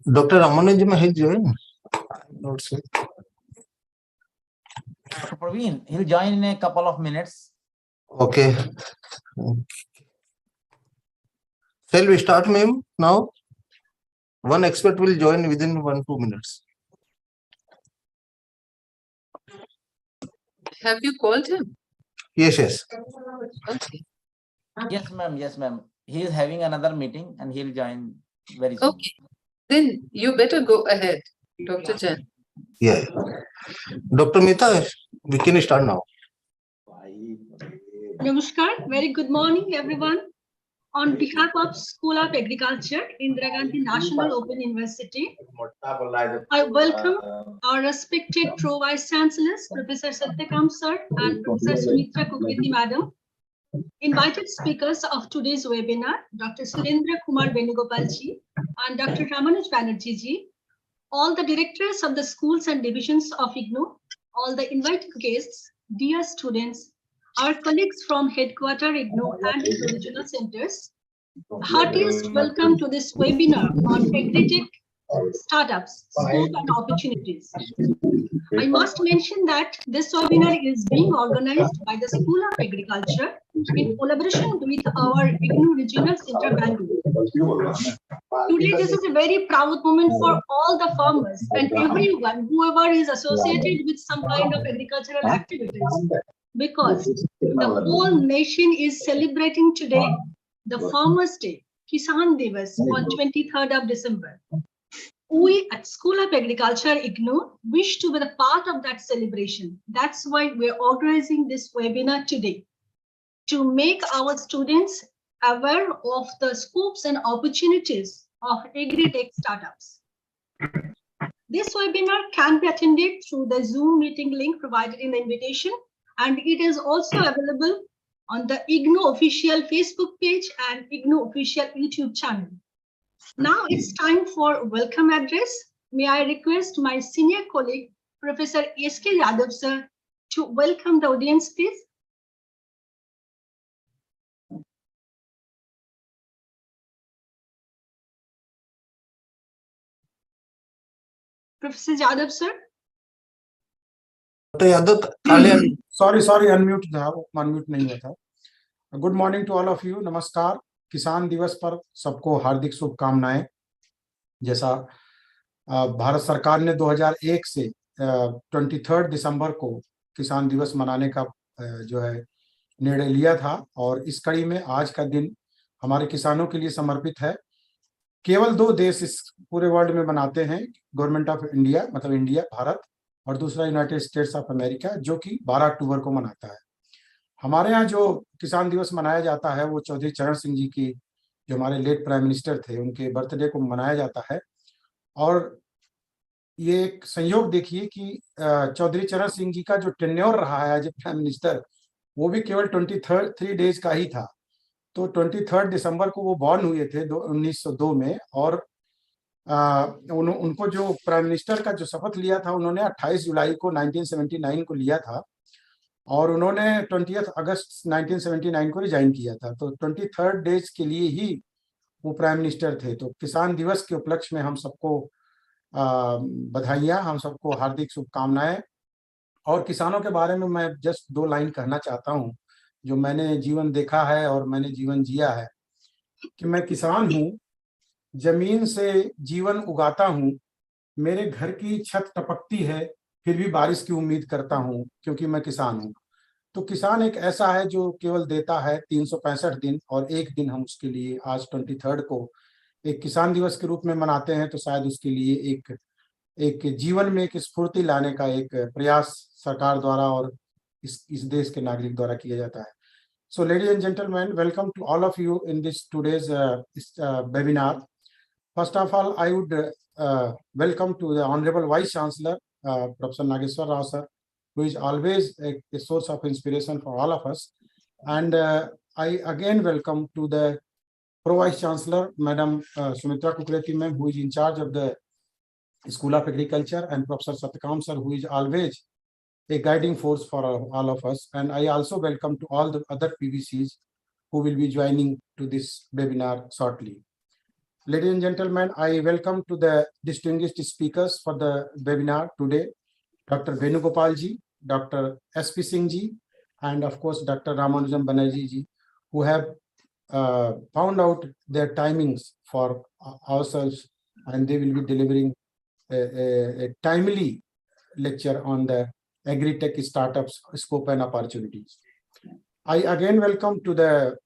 Dr. Ramanujam has joined. Not sure. Dr. Praveen, he'll join in a couple of minutes. Okay. Shall we start, ma'am, now? One expert will join within 1-2 minutes. Have you called him? Yes, yes. Okay. Yes, ma'am. Yes, ma'am. He is having another meeting and he'll join very soon. Okay. Then you better go ahead, Dr. Chen. Yeah. Dr. Mehta, we can start now. Namaskar, very good morning, everyone. On behalf of School of Agriculture, Indira Gandhi National Open University, I welcome our respected Pro Vice Chancellors, Professor Satyakam Sir and Professor Sumitra Kukriti Madam, invited speakers of today's webinar, Dr. Surendra Kumar Venugopalji and Dr. Ramanuj Banerjee ji, all the directors of the schools and divisions of IGNOU, all the invited guests, dear students, our colleagues from headquarter IGNOU and IGNOU regional centers, heartiest welcome to this webinar on Agritech startups, scope and opportunities. I must mention that this webinar is being organized by the School of Agriculture in collaboration with our IGNOU Regional Center, Bangalore. Today, this is a very proud moment for all the farmers and everyone, whoever is associated with some kind of agricultural activities, because the whole nation is celebrating today the Farmers' Day, Kisan Divas, on 23rd of December. We at School of Agriculture, IGNOU, wish to be the part of that celebration. That's why we're organizing this webinar today, to make our students aware of the scopes and opportunities of Agritech startups. This webinar can be attended through the Zoom meeting link provided in the invitation, and it is also available on the IGNOU official Facebook page and IGNOU official YouTube channel. Now it's time for welcome address. May I request my senior colleague, Professor S.K. Yadav sir, to welcome the audience, please. Professor Yadav sir. Dr. Yadav, sorry, unmute था, unmute नहीं हुआ था. Good morning to all of you. नमस्कार. किसान दिवस पर सबको हार्दिक शुभकामनाएं. जैसा भारत सरकार ने 2001 से 23 दिसंबर को किसान दिवस मनाने का जो है निर्णय लिया था, और इस कड़ी में आज का दिन हमारे किसानों के लिए समर्पित है. केवल 2 देश इस पूरे वर्ल्ड में मनाते हैं, गवर्नमेंट ऑफ इंडिया मतलब इंडिया भारत, और दूसरा यूनाइटेड स्टेट्स ऑफ अमेरिका, जो कि 12 अक्टूबर को मनाता है. हमारे यहाँ जो किसान दिवस मनाया जाता है वो चौधरी चरण सिंह जी की, जो हमारे लेट प्राइम मिनिस्टर थे, उनके बर्थडे को मनाया जाता है. और ये एक संयोग देखिए कि चौधरी चरण सिंह जी का जो टेन्योर रहा है एज ए प्राइम मिनिस्टर, वो भी केवल 23 डेज का ही था. तो 23 दिसंबर को वो बॉर्न हुए थे 1902 में, और उनको जो प्राइम मिनिस्टर का जो शपथ लिया था उन्होंने 28 जुलाई को 1979 को लिया था, और उन्होंने 20 अगस्त 1979 को रिजाइन किया था. तो 23 डेज के लिए ही वो प्राइम मिनिस्टर थे. तो किसान दिवस के उपलक्ष्य में हम सबको बधाइयाँ, हम सबको हार्दिक शुभकामनाएं. और किसानों के बारे में मैं जस्ट 2 लाइन कहना चाहता हूँ, जो मैंने जीवन देखा है और मैंने जीवन जिया है. कि मैं किसान हूँ, जमीन से जीवन उगाता हूँ, मेरे घर की छत टपकती है, फिर भी बारिश की उम्मीद करता हूँ, क्योंकि मैं किसान हूँ. तो किसान एक ऐसा है जो केवल देता है 365 दिन, और एक दिन हम उसके लिए आज 23 को एक किसान दिवस के रूप में मनाते हैं. तो शायद उसके लिए एक जीवन में एक स्फूर्ति लाने का एक प्रयास सरकार द्वारा और इस देश के नागरिक द्वारा किया जाता है. So ladies and gentlemen, welcome to all of you in this today's webinar. First of all, I would welcome to the Honorable Vice Chancellor, Professor Nageshwar Rao sir, who is always a source of inspiration for all of us. And I again welcome to the Pro Vice Chancellor, Madam Sumitra Kukreti ma'am, who is in charge of the School of Agriculture, and Professor Satyakam sir, who is always a guiding force for all of us. And I also welcome to all the other PVCs who will be joining to this webinar shortly. Ladies and gentlemen, I welcome to the distinguished speakers for the webinar today, Dr. Venugopal ji, Dr. S.P. Singh ji, and of course, Dr. Ramanujam Banerjee ji, who have found out their timings for ourselves, and they will be delivering a timely lecture on the Agritech startups, scope and opportunities. I again welcome to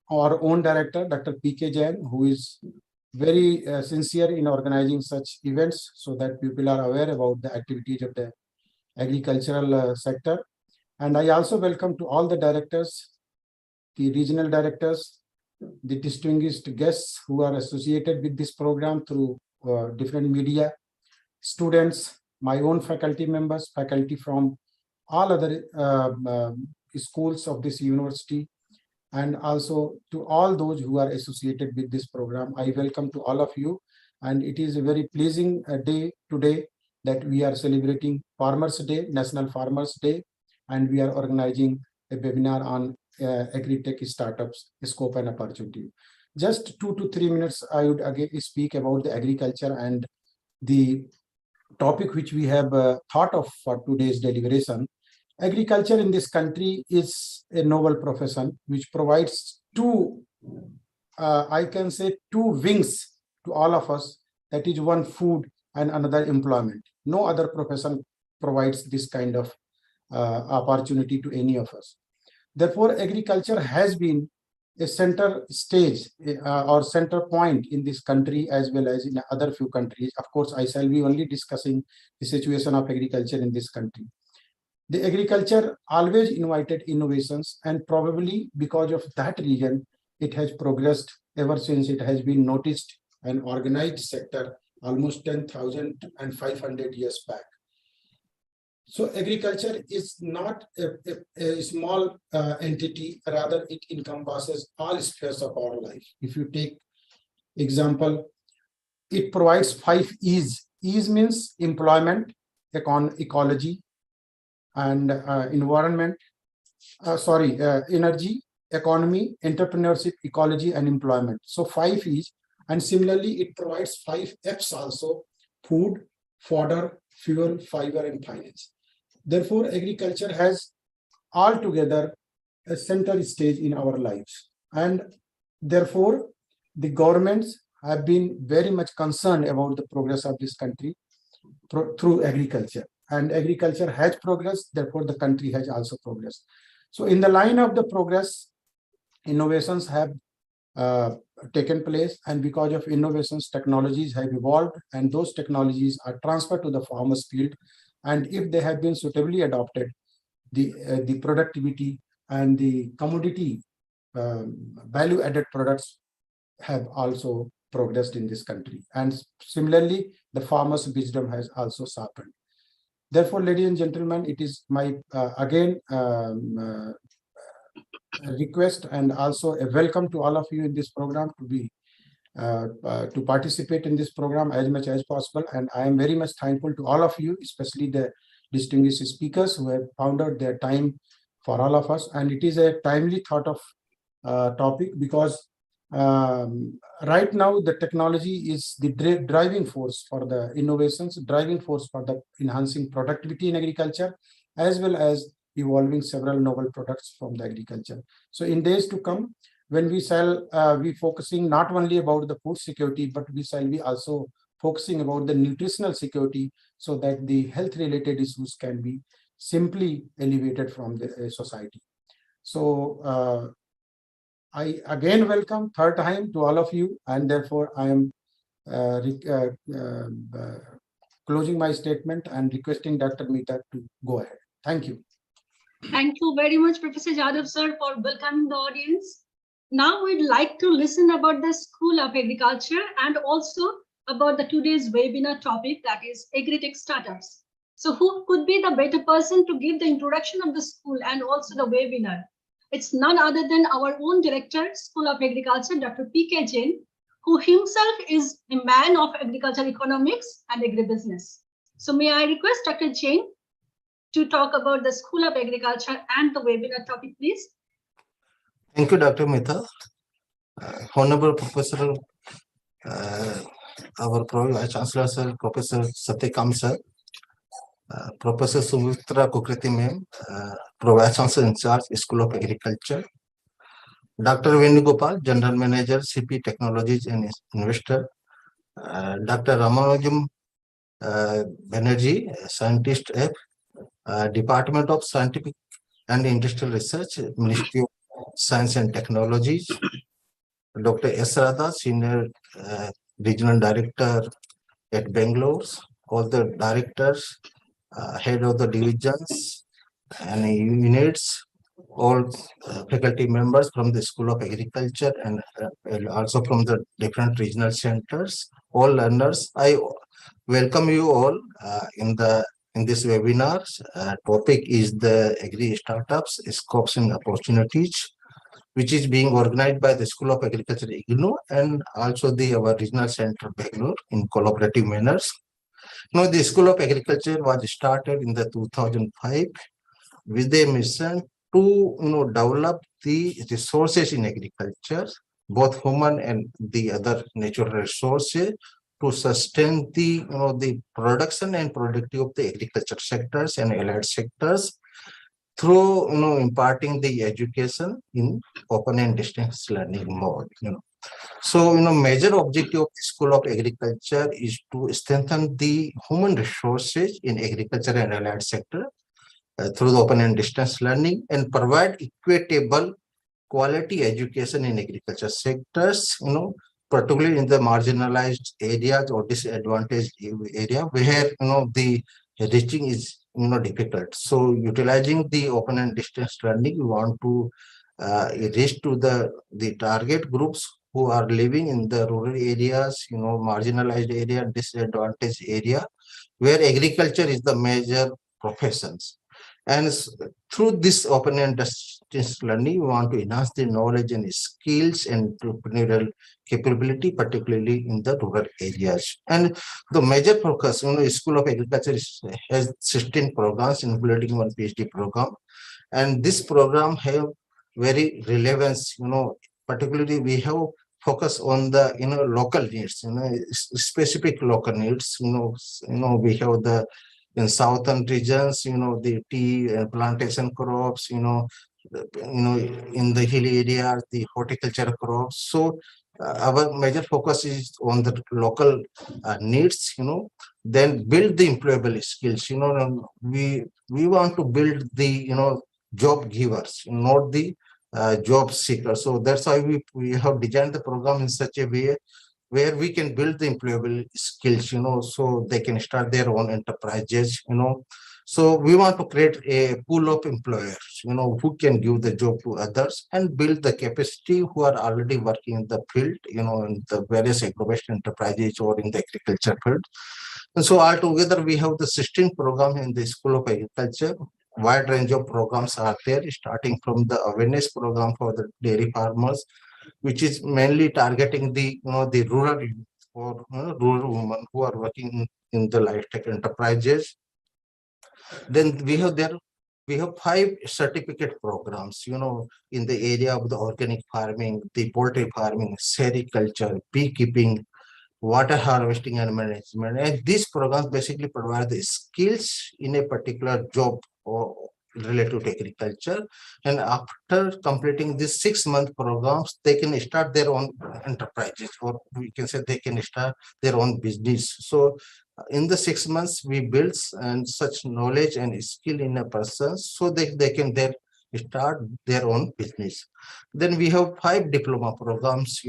our own director, Dr. P.K. Jain, who is very sincere in organizing such events so that people are aware about the activities of the agricultural sector. And I also welcome to all the directors, the regional directors, the distinguished guests who are associated with this program through different media, students, my own faculty members, faculty from all other schools of this university, and also to all those who are associated with this program. I welcome to all of you, and it is a very pleasing day today that we are celebrating Farmers Day, National Farmers Day, and we are organizing a webinar on Agritech startups, scope and opportunity. Just 2 to 3 minutes, I would again speak about the agriculture and the topic which we have thought of for today's deliberation. Agriculture in this country is a noble profession which provides two, I can say, two wings to all of us. That is one, food, and another employment. No other profession provides this kind of opportunity to any of us. Therefore, agriculture has been a center stage or center point in this country as well as in other few countries. Of course, I shall be only discussing the situation of agriculture in this country. The agriculture always invited innovations, and probably because of that reason, it has progressed ever since it has been noticed an organized sector almost 10,500 years back. So agriculture is not a small entity, rather it encompasses all spheres of our life. If you take example, it provides 5 E's. E's means employment, ecology, and environment, energy, economy, entrepreneurship, ecology, and employment. So 5 E's, and similarly it provides 5 F's also: food, fodder, fuel, fiber, and finance. Therefore, agriculture has altogether a center stage in our lives, and therefore the governments have been very much concerned about the progress of this country through agriculture, and agriculture has progressed, therefore the country has also progressed. So in the line of the progress, innovations have taken place, and because of innovations, technologies have evolved, and those technologies are transferred to the farmers field, and if they have been suitably adopted, the productivity and the commodity value added products have also progressed in this country, and similarly the farmers' wisdom has also sharpened. Therefore, ladies and gentlemen, it is my again request and also a welcome to all of you in this program to be to participate in this program as much as possible. And I am very much thankful to all of you, especially the distinguished speakers who have found out their time for all of us. And it is a timely thought of topic, because right now the technology is the driving force for the innovations, driving force for the enhancing productivity in agriculture, as well as evolving several novel products from the agriculture. So in days to come, when we shall be focusing not only about the food security, but we shall be also focusing about the nutritional security, so that the health related issues can be simply elevated from the society. So I again welcome third time to all of you, and therefore I am closing my statement and requesting Dr. Meeta to go ahead. Thank you. Thank you very much, Professor Jadhav sir, for welcoming the audience. Now we'd like to listen about the School of Agriculture and also about the today's webinar topic, that is Agritech startups. So who could be the better person to give the introduction of the school and also the webinar? It's none other than our own director, School of Agriculture, Dr. P.K. Jain, who himself is a man of agricultural economics and agribusiness. So may I request Dr. Jain to talk about the School of Agriculture and the webinar topic, please. Thank you, Dr. Meeta. Honorable Professor our Vice Chancellor, Sir, Professor Satyakam, Sir, Professor Sumitra Kukriti, Ma'am, Vice Chancellor in charge, School of Agriculture, Dr. Venugopal, General Manager, CP Technologies and Investor, Dr. Ramanujam Banerjee, Scientist F, Department of Scientific and Industrial Research, Ministry of Science and Technologies, Dr. S. Radha, Senior Regional Director at Bangalore, all the directors, head of the divisions and units, all faculty members from the School of Agriculture and also from the different regional centers, all learners. I welcome you all in this webinar. Topic is the Agri Startups, Scopes and Opportunities, which is being organized by the School of Agriculture IGNO and also our regional center Bangalore in collaborative manners. Now, the School of Agriculture was started in the 2005 with a mission to develop the resources in agriculture, both human and the other natural resources, to sustain the the production and productivity of the agriculture sectors and allied sectors through imparting the education in open and distance learning mode. So, major objective of the School of Agriculture is to strengthen the human resources in agriculture and allied sector through the open and distance learning and provide equitable quality education in agriculture sectors, particularly in the marginalized areas or disadvantaged area where, the reaching is, difficult. So utilizing the open and distance learning, we want to reach to the target groups who are living in the rural areas, marginalized area, disadvantaged area, where agriculture is the major professions. And through this open and distance learning, we want to enhance the knowledge and skills and entrepreneurial capability, particularly in the rural areas. And the major focus, School of Agriculture has 16 programs, including one PhD program. And this program have very relevance, particularly we have focus on the, local needs, specific local needs, we have the in southern regions, the tea plantation crops, in the hilly areas, the horticulture crops. So our major focus is on the local needs, then build the employable skills. We want to build the, job givers, not the job seekers. So that's why we have designed the program in such a way where we can build the employable skills, so they can start their own enterprises, So we want to create a pool of employers, who can give the job to others and build the capacity who are already working in the field, in the various agricultural enterprises or in the agriculture field. And so altogether, we have the 16 programs in the School of Agriculture. Wide range of programs are there, starting from the awareness program for the dairy farmers, which is mainly targeting the the rural or rural women who are working in the livestock enterprises. Then we have 5 certificate programs, in the area of the organic farming, the poultry farming, sericulture, beekeeping, water harvesting and management. And these programs basically provide the skills in a particular job or related to agriculture. And after completing these 6-month programs, they can start their own enterprises, or we can say they can start their own business. So in the 6 months, we build and such knowledge and skill in a person so that they can then start their own business. Then we have 5 diploma programs,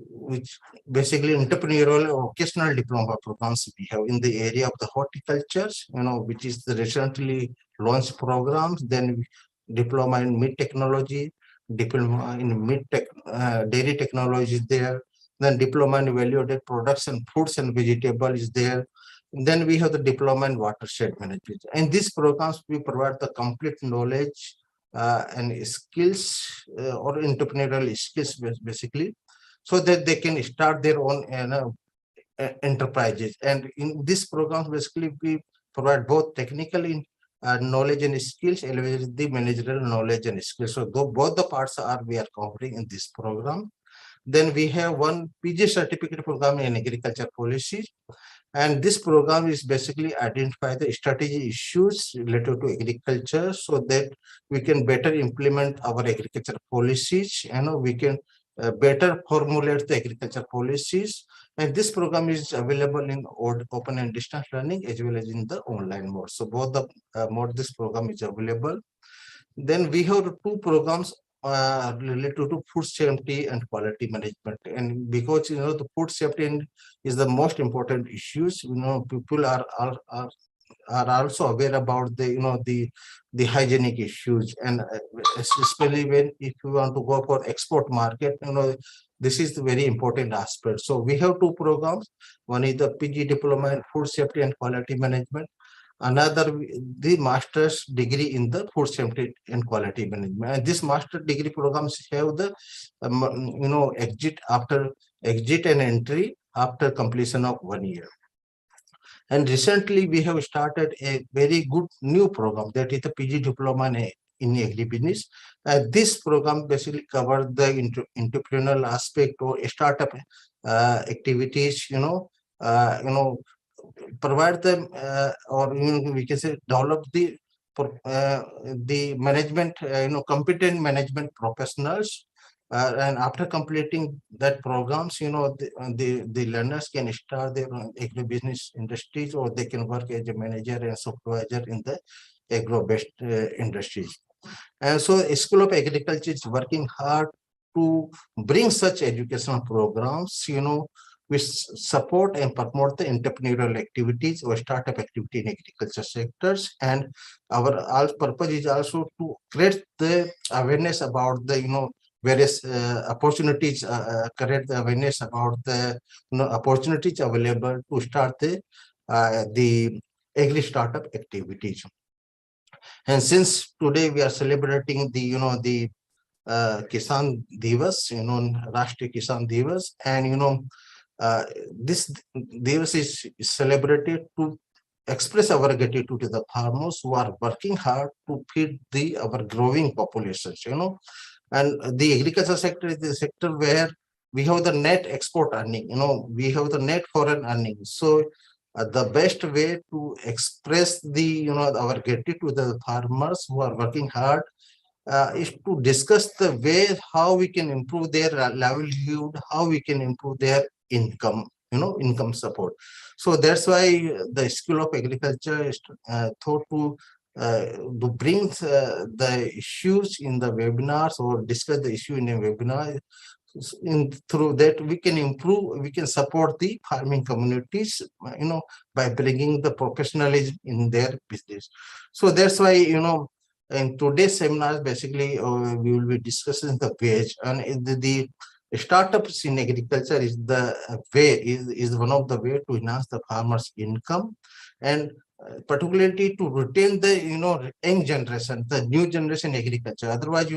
which basically entrepreneurial or occasional diploma programs we have in the area of the horticulture, which is the recently launched programs. Then diploma in meat technology, diploma in dairy technology is there. Then diploma in value-added products and fruits and vegetables is there. Then we have the diploma in watershed management. And these programs, we provide the complete knowledge and skills or entrepreneurial skills basically, so that they can start their own enterprises. And in this program, basically we provide both technical knowledge and skills, as well as the managerial knowledge and skills. So both the parts we are covering in this program. Then we have one PG certificate program in agriculture policy. And this program is basically identify the strategy issues related to agriculture so that we can better implement our agriculture policies. We can better formulate the agriculture policies. And this program is available in open and distance learning as well as in the online mode. So both the mode this program is available. Then we have two programs related to food safety and quality management. And because the food safety is the most important issues, people are also aware about the hygienic issues, and especially when if you want to go for export market, this is the very important aspect. So we have two programs. One is the PG diploma in food safety and quality management. Another, the master's degree in the food safety and quality management. And this master degree programs have the exit and entry after completion of 1 year. And recently we have started a very good new program, that is the PG diploma in agribusiness. This program basically covers the entrepreneurial aspect or startup activities, provide them or we can say develop the management, competent management professionals. And after completing that programs, the learners can start their own agribusiness industries, or they can work as a manager and supervisor in the agro-based industries. And so School of Agriculture is working hard to bring such educational programs, which support and promote the entrepreneurial activities or startup activity in agriculture sectors. And our purpose is also to create the awareness about the various opportunities, create the awareness about the opportunities available to start the agri startup activities. And since today we are celebrating the Kisan Divas, Rashtriya Kisan Divas, and this Divas is celebrated to express our gratitude to the farmers who are working hard to feed our growing populations, and the agriculture sector is the sector where we have the net export earning, we have the net foreign earning. So the best way to express our gratitude to the farmers who are working hard is to discuss the way how we can improve their livelihood, how we can improve their income, income support. So that's why the School of Agriculture is thought to bring the issues in the webinars or discuss the issue in a webinar. Through that we can improve, we can support the farming communities, by bringing the professionalism in their business. So that's why, in today's seminars, basically we will be discussing the wage, and the startups in agriculture is the way, is one of the way to enhance the farmers' income, and particularly to retain the young generation, the new generation agriculture. Otherwise,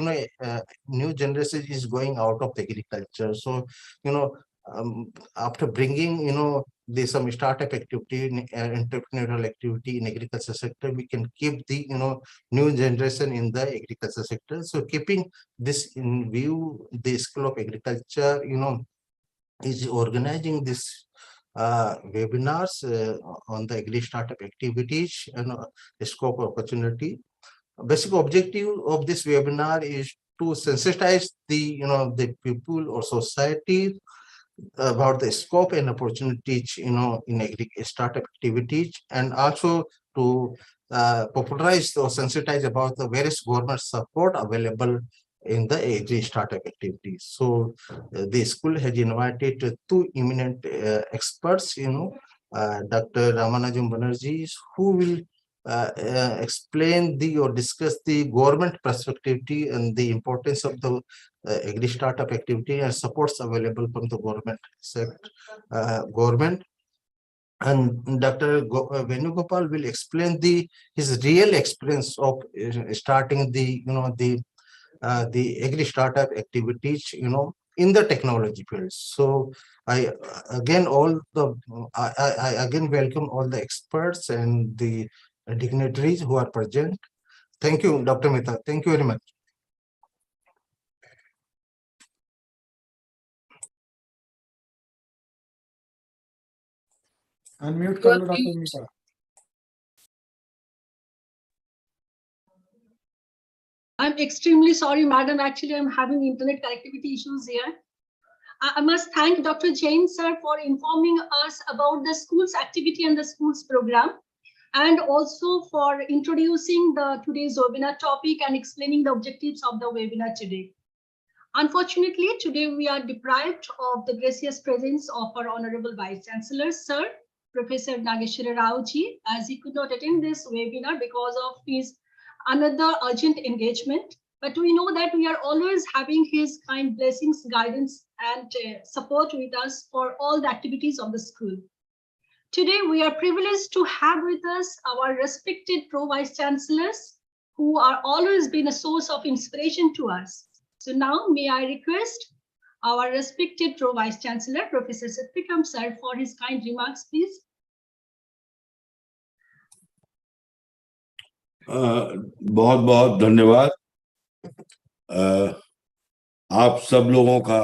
new generation is going out of the agriculture. So after bringing some startup activity, entrepreneurial activity in agriculture sector, we can keep the new generation in the agriculture sector. So keeping this in view, the School of Agriculture is organizing this webinars on the agri startup activities and scope opportunity. Basic objective of this webinar is to sensitize the people or society about the scope and opportunities in agri startup activities, and also to popularize or sensitize about the various government support available in the agri startup activities. So the school has invited two eminent experts, Dr. Ramanujam Banerjee, who will explain or discuss the government perspective and the importance of the agri startup activity and supports available from the government government. And Dr. Venugopal will explain his real experience of starting the agri startup activities, in the technology field. So I again welcome all the experts and the dignitaries who are present. Thank you, Dr. Mehta. Thank you very much. Unmute You कर are low doctor mute. Misa. I'm extremely sorry, madam. Actually, I'm having internet connectivity issues here. I must thank Dr. Jain, sir, for informing us about the school's activity and the school's program, and also for introducing the today's webinar topic and explaining the objectives of the webinar today. Unfortunately, today we are deprived of the gracious presence of our Honorable Vice Chancellor, Sir, Professor Nageshwara Rao ji, as he could not attend this webinar because of his another urgent engagement. But we know that we are always having his kind blessings, guidance, and support with us for all the activities of the school. Today, we are privileged to have with us our respected Pro-Vice Chancellors, who are always been a source of inspiration to us. So now, may I request our respected Pro-Vice Chancellor, Professor Satvikram sir, for his kind remarks, please. बहुत बहुत धन्यवाद। आप सब लोगों का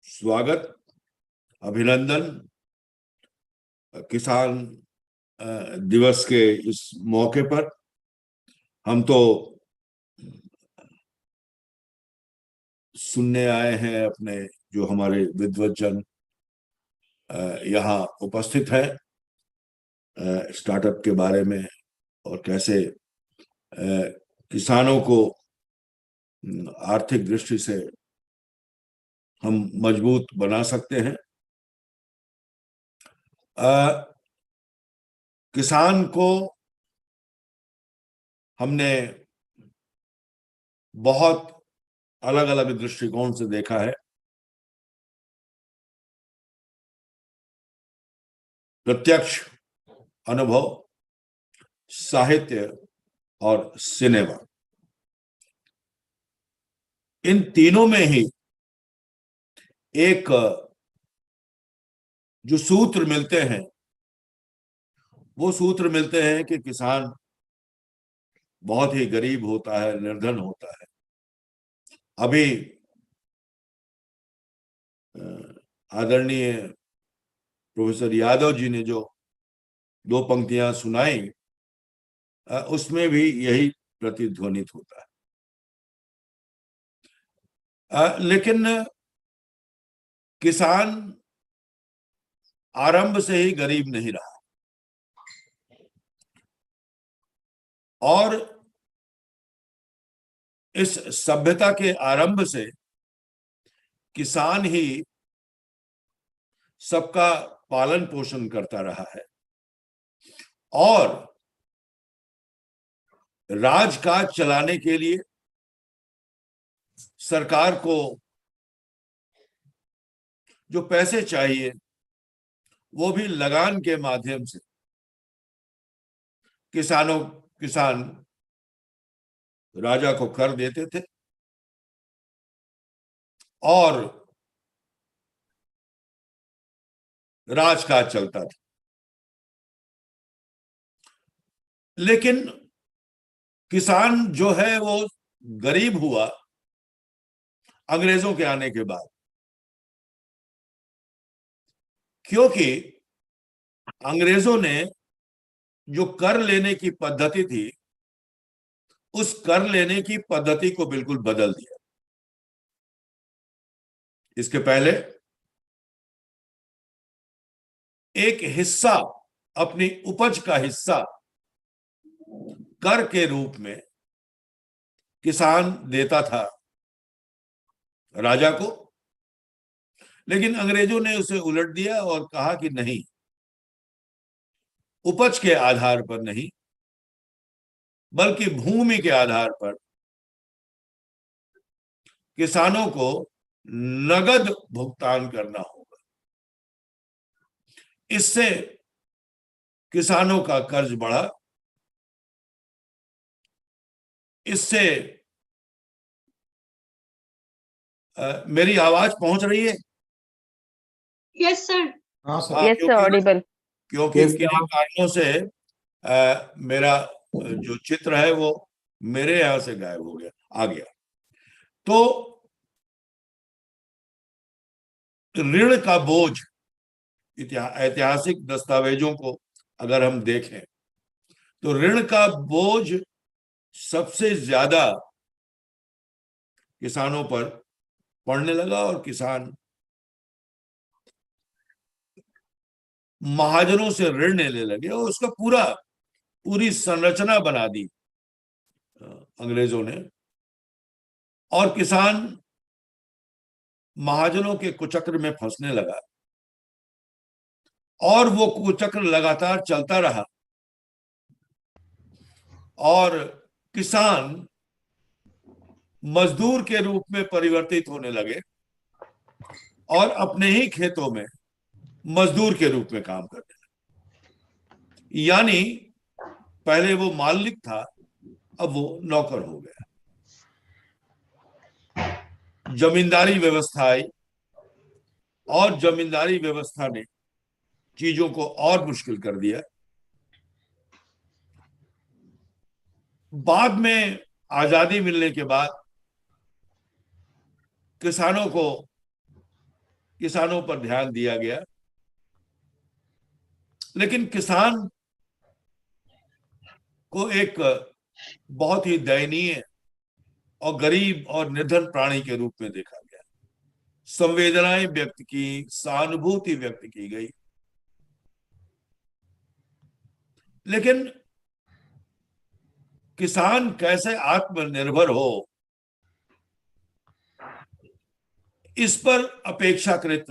स्वागत, अभिनंदन किसान दिवस के इस मौके पर। हम तो सुनने आए हैं अपने जो हमारे विद्वज्जन यहाँ उपस्थित हैं स्टार्टअप के बारे में और कैसे किसानों को आर्थिक दृष्टि से हम मजबूत बना सकते हैं। किसान को हमने बहुत अलग अलग दृष्टिकोण से देखा है। प्रत्यक्ष अनुभव, साहित्य और सिनेमा, इन तीनों में ही एक जो सूत्र मिलते हैं, वो सूत्र मिलते हैं कि किसान बहुत ही गरीब होता है, निर्धन होता है। अभी आदरणीय प्रोफेसर यादव जी ने जो दो पंक्तियां सुनाई, उसमें भी यही प्रतिध्वनित होता है। लेकिन किसान आरंभ से ही गरीब नहीं रहा और इस सभ्यता के आरंभ से किसान ही सबका पालन पोषण करता रहा है और राजकाज चलाने के लिए सरकार को जो पैसे चाहिए वो भी लगान के माध्यम से किसान राजा को कर देते थे और राजकाज चलता था। लेकिन किसान जो है वो गरीब हुआ अंग्रेजों के आने के बाद, क्योंकि अंग्रेजों ने जो कर लेने की पद्धति थी, उस कर लेने की पद्धति को बिल्कुल बदल दिया। इसके पहले एक हिस्सा, अपनी उपज का हिस्सा कर के रूप में किसान देता था राजा को, लेकिन अंग्रेजों ने उसे उलट दिया और कहा कि नहीं, उपज के आधार पर नहीं बल्कि भूमि के आधार पर किसानों को नगद भुगतान करना होगा। इससे किसानों का कर्ज बढ़ा, इससे मेरी आवाज पहुंच रही है? Yes, sir. हाँ सर। Yes, sir, audible. क्योंकि किन्हीं कारणों से मेरा जो चित्र है वो मेरे यहां से गायब हो गया, आ गया। तो ऋण का बोझ ऐतिहासिक दस्तावेजों को अगर हम देखें तो ऋण का बोझ सबसे ज्यादा किसानों पर पड़ने लगा और किसान महाजनों से ऋण लेने लगे और उसका पूरी संरचना बना दी अंग्रेजों ने, और किसान महाजनों के कुचक्र में फंसने लगा और वो कुचक्र लगातार चलता रहा और किसान मजदूर के रूप में परिवर्तित होने लगे और अपने ही खेतों में मजदूर के रूप में काम करने लगे। यानी पहले वो मालिक था, अब वो नौकर हो गया। जमींदारी व्यवस्था आई और जमींदारी व्यवस्था ने चीजों को और मुश्किल कर दिया। बाद में आजादी मिलने के बाद किसानों पर ध्यान दिया गया, लेकिन किसान को एक बहुत ही दयनीय और गरीब और निर्धन प्राणी के रूप में देखा गया। संवेदनाएं व्यक्त की, सहानुभूति व्यक्त की गई, लेकिन किसान कैसे आत्मनिर्भर हो इस पर अपेक्षाकृत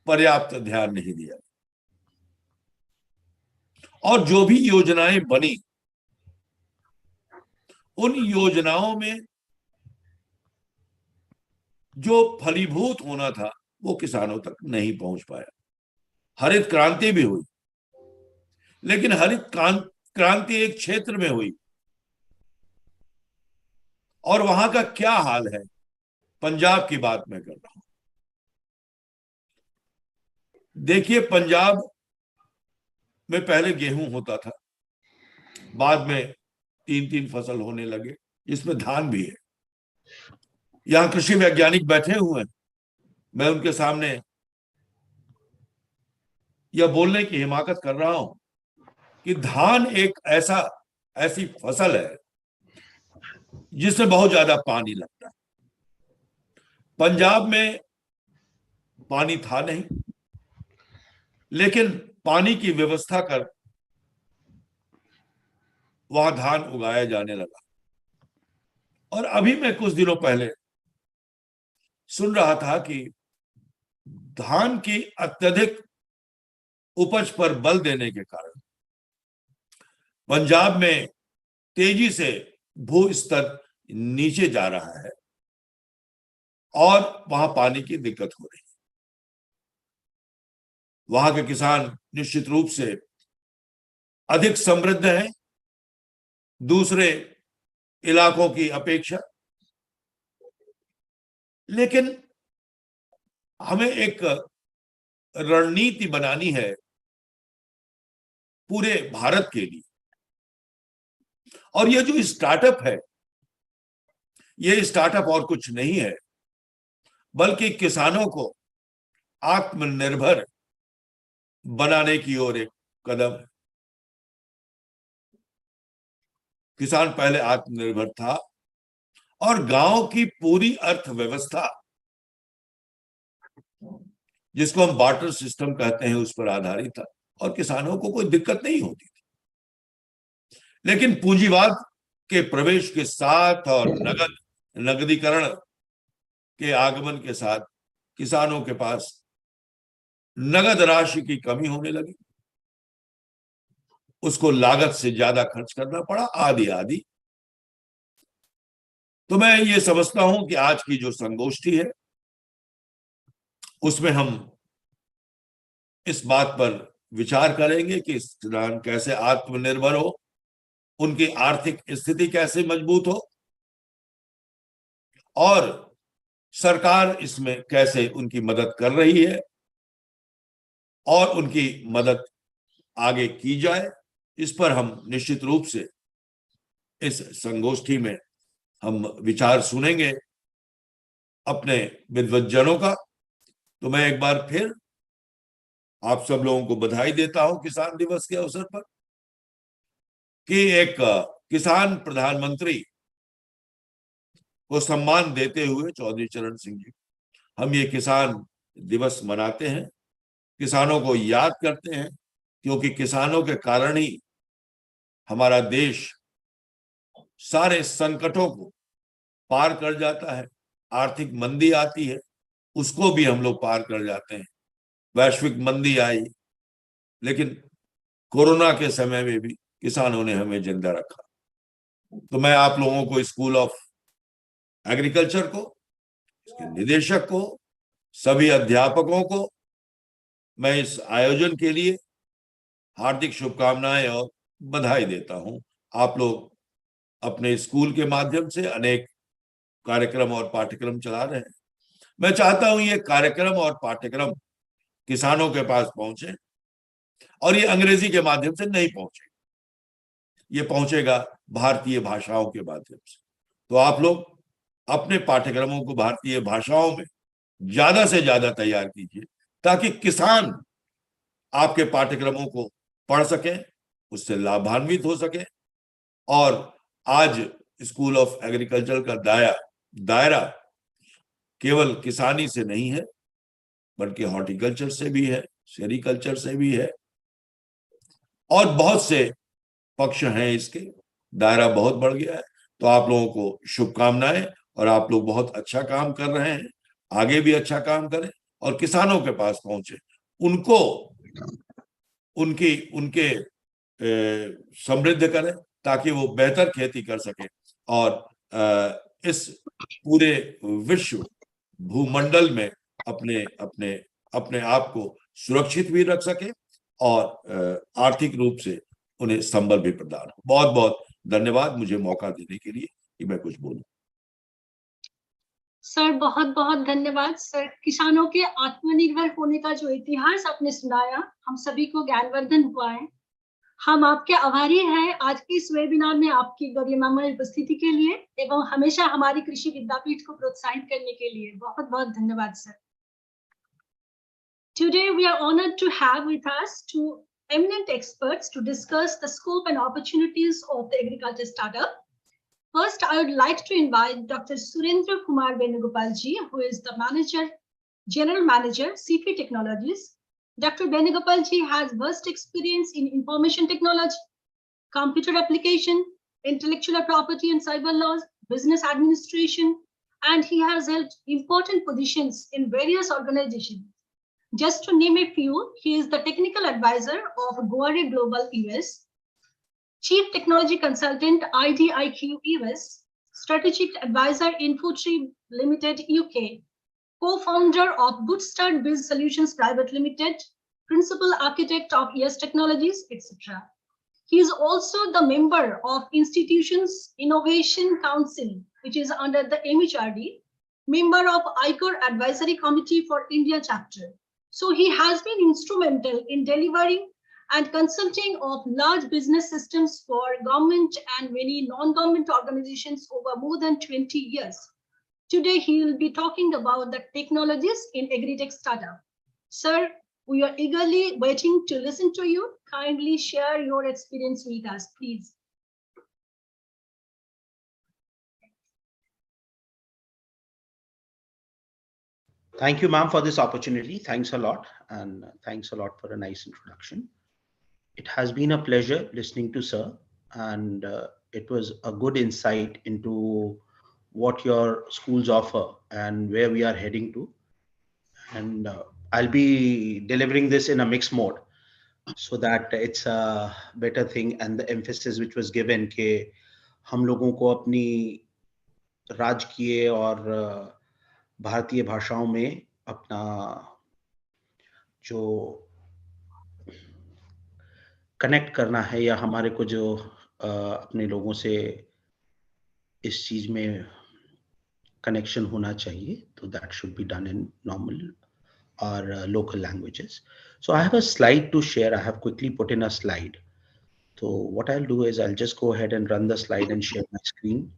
पर्याप्त ध्यान नहीं दिया। और जो भी योजनाएं बनी, उन योजनाओं में जो फलीभूत होना था वो किसानों तक नहीं पहुंच पाया। हरित क्रांति भी हुई, लेकिन हरित क्रांति एक क्षेत्र में हुई, और वहां का क्या हाल है, पंजाब की बात मैं कर रहा हूं। देखिए, पंजाब में पहले गेहूं होता था, बाद में 3-3 फसल होने लगे, जिसमें धान भी है। यहां कृषि वैज्ञानिक बैठे हुए हैं, मैं उनके सामने यह बोलने की हिमाकत कर रहा हूं कि धान एक ऐसी फसल है जिसमें बहुत ज्यादा पानी लगता है। पंजाब में पानी था नहीं, लेकिन पानी की व्यवस्था कर वहां धान उगाया जाने लगा। और अभी मैं कुछ दिनों पहले सुन रहा था कि धान की अत्यधिक उपज पर बल देने के कारण पंजाब में तेजी से भू स्तर नीचे जा रहा है और वहां पानी की दिक्कत हो रही है। वहां के किसान निश्चित रूप से अधिक समृद्ध हैं दूसरे इलाकों की अपेक्षा, लेकिन हमें एक रणनीति बनानी है पूरे भारत के लिए। और ये जो स्टार्टअप है, ये स्टार्टअप और कुछ नहीं है, बल्कि किसानों को आत्मनिर्भर बनाने की ओर एक कदम है। किसान पहले आत्मनिर्भर था और गांव की पूरी अर्थव्यवस्था, जिसको हम बार्टर सिस्टम कहते हैं, उस पर आधारित था और किसानों को कोई दिक्कत नहीं होती थी। लेकिन पूंजीवाद के प्रवेश के साथ और नगदीकरण के आगमन के साथ किसानों के पास नगद राशि की कमी होने लगी, उसको लागत से ज्यादा खर्च करना पड़ा, आदि। तो मैं ये समझता हूं कि आज की जो संगोष्ठी है उसमें हम इस बात पर विचार करेंगे कि किसान कैसे आत्मनिर्भर हो, उनकी आर्थिक स्थिति कैसे मजबूत हो और सरकार इसमें कैसे उनकी मदद कर रही है और उनकी मदद आगे की जाए। इस पर हम निश्चित रूप से इस संगोष्ठी में हम विचार सुनेंगे अपने विद्वज्जनों का। तो मैं एक बार फिर आप सब लोगों को बधाई देता हूं किसान दिवस के अवसर पर कि एक किसान प्रधानमंत्री को सम्मान देते हुए चौधरी चरण सिंह जी हम ये किसान दिवस मनाते हैं, किसानों को याद करते हैं, क्योंकि किसानों के कारण ही हमारा देश सारे संकटों को पार कर जाता है। आर्थिक मंदी आती है, उसको भी हम लोग पार कर जाते हैं। वैश्विक मंदी आई, लेकिन कोरोना के समय में भी किसानों ने हमें जिंदा रखा। तो मैं आप लोगों को स्कूल ऑफ एग्रीकल्चर को, इसके निदेशक को, सभी अध्यापकों को मैं इस आयोजन के लिए हार्दिक शुभकामनाएं और बधाई देता हूं। आप लोग अपने स्कूल के माध्यम से अनेक कार्यक्रम और पाठ्यक्रम चला रहे हैं। मैं चाहता हूं ये कार्यक्रम और पाठ्यक्रम किसानों के पास पहुंचे, और ये अंग्रेजी के माध्यम से नहीं पहुंचे, ये पहुंचेगा भारतीय भाषाओं के माध्यम से। तो आप लोग अपने पाठ्यक्रमों को भारतीय भाषाओं में ज्यादा से ज्यादा तैयार कीजिए, ताकि किसान आपके पाठ्यक्रमों को पढ़ सकें, उससे लाभान्वित हो सके। और आज स्कूल ऑफ एग्रीकल्चर का दायरा केवल किसानी से नहीं है, बल्कि हॉर्टिकल्चर से भी है, सेरिकल्चर से भी है, और बहुत से पक्ष हैं। इसके दायरा बहुत बढ़ गया है। तो आप लोगों को शुभकामनाएं, और आप लोग बहुत अच्छा काम कर रहे हैं, आगे भी अच्छा काम करें और किसानों के पास पहुंचे, उनको उनके समृद्ध करें, ताकि वो बेहतर खेती कर सके और इस पूरे विश्व भूमंडल में अपने अपने अपने आप को सुरक्षित भी रख सके और आर्थिक रूप से उन्हें संबल भी प्रदान हो। बहुत बहुत धन्यवाद मुझे मौका देने के लिए कि मैं कुछ बोलूं। सर बहुत बहुत धन्यवाद सर। किसानों के आत्मनिर्भर होने का जो इतिहास आपने सुनाया, हम सभी को ज्ञानवर्धन हुआ है। हम आपके आभारी हैं आज के इस वेबिनार में आपकी गरिमामय उपस्थिति के लिए एवं हमेशा हमारी कृषि विद्यापीठ को प्रोत्साहित करने के लिए बहुत बहुत धन्यवाद sir. Today we are honored to have with us two eminent experts to discuss the scope and opportunities of the agriculture startup. First, I would like to invite Dr. Surendra Kumar Venugopalji, who is the General Manager, CP Technologies. Dr. Venugopalji has vast experience in information technology, computer application, intellectual property and cyber laws, business administration, and he has held important positions in various organizations. Just to name a few, he is the technical advisor of Guare Global US, Chief Technology Consultant IDIQ US, Strategic Advisor Infotree Limited UK, co-founder of Bootstart Biz Solutions Private Limited, Principal Architect of ES Technologies, etc. He is also the member of Institutions Innovation Council, which is under the MHRD, member of ICOR Advisory Committee for India chapter. So he has been instrumental in delivering and consulting of large business systems for government and many non-government organizations over more than 20 years. Today, he will be talking about the technologies in Agritech startup. Sir, we are eagerly waiting to listen to you. Kindly share your experience with us, please. Thank you, ma'am, for this opportunity. Thanks a lot. And thanks a lot for a nice introduction. It has been a pleasure listening to sir, and it was a good insight into what your schools offer and where we are heading to. And I'll be delivering this in a mixed mode so that it's a better thing, and the emphasis which was given कि हम लोगों को अपनी राजकीय और भारतीय भाषाओं में अपना जो कनेक्ट करना है या हमारे को जो अपने लोगों से इस चीज में कनेक्शन होना चाहिए, तो that should be done in normal or local languages. So I have a slide to share. I have quickly put in a slide. So what I'll do is I'll just go ahead and run the slide and share my screen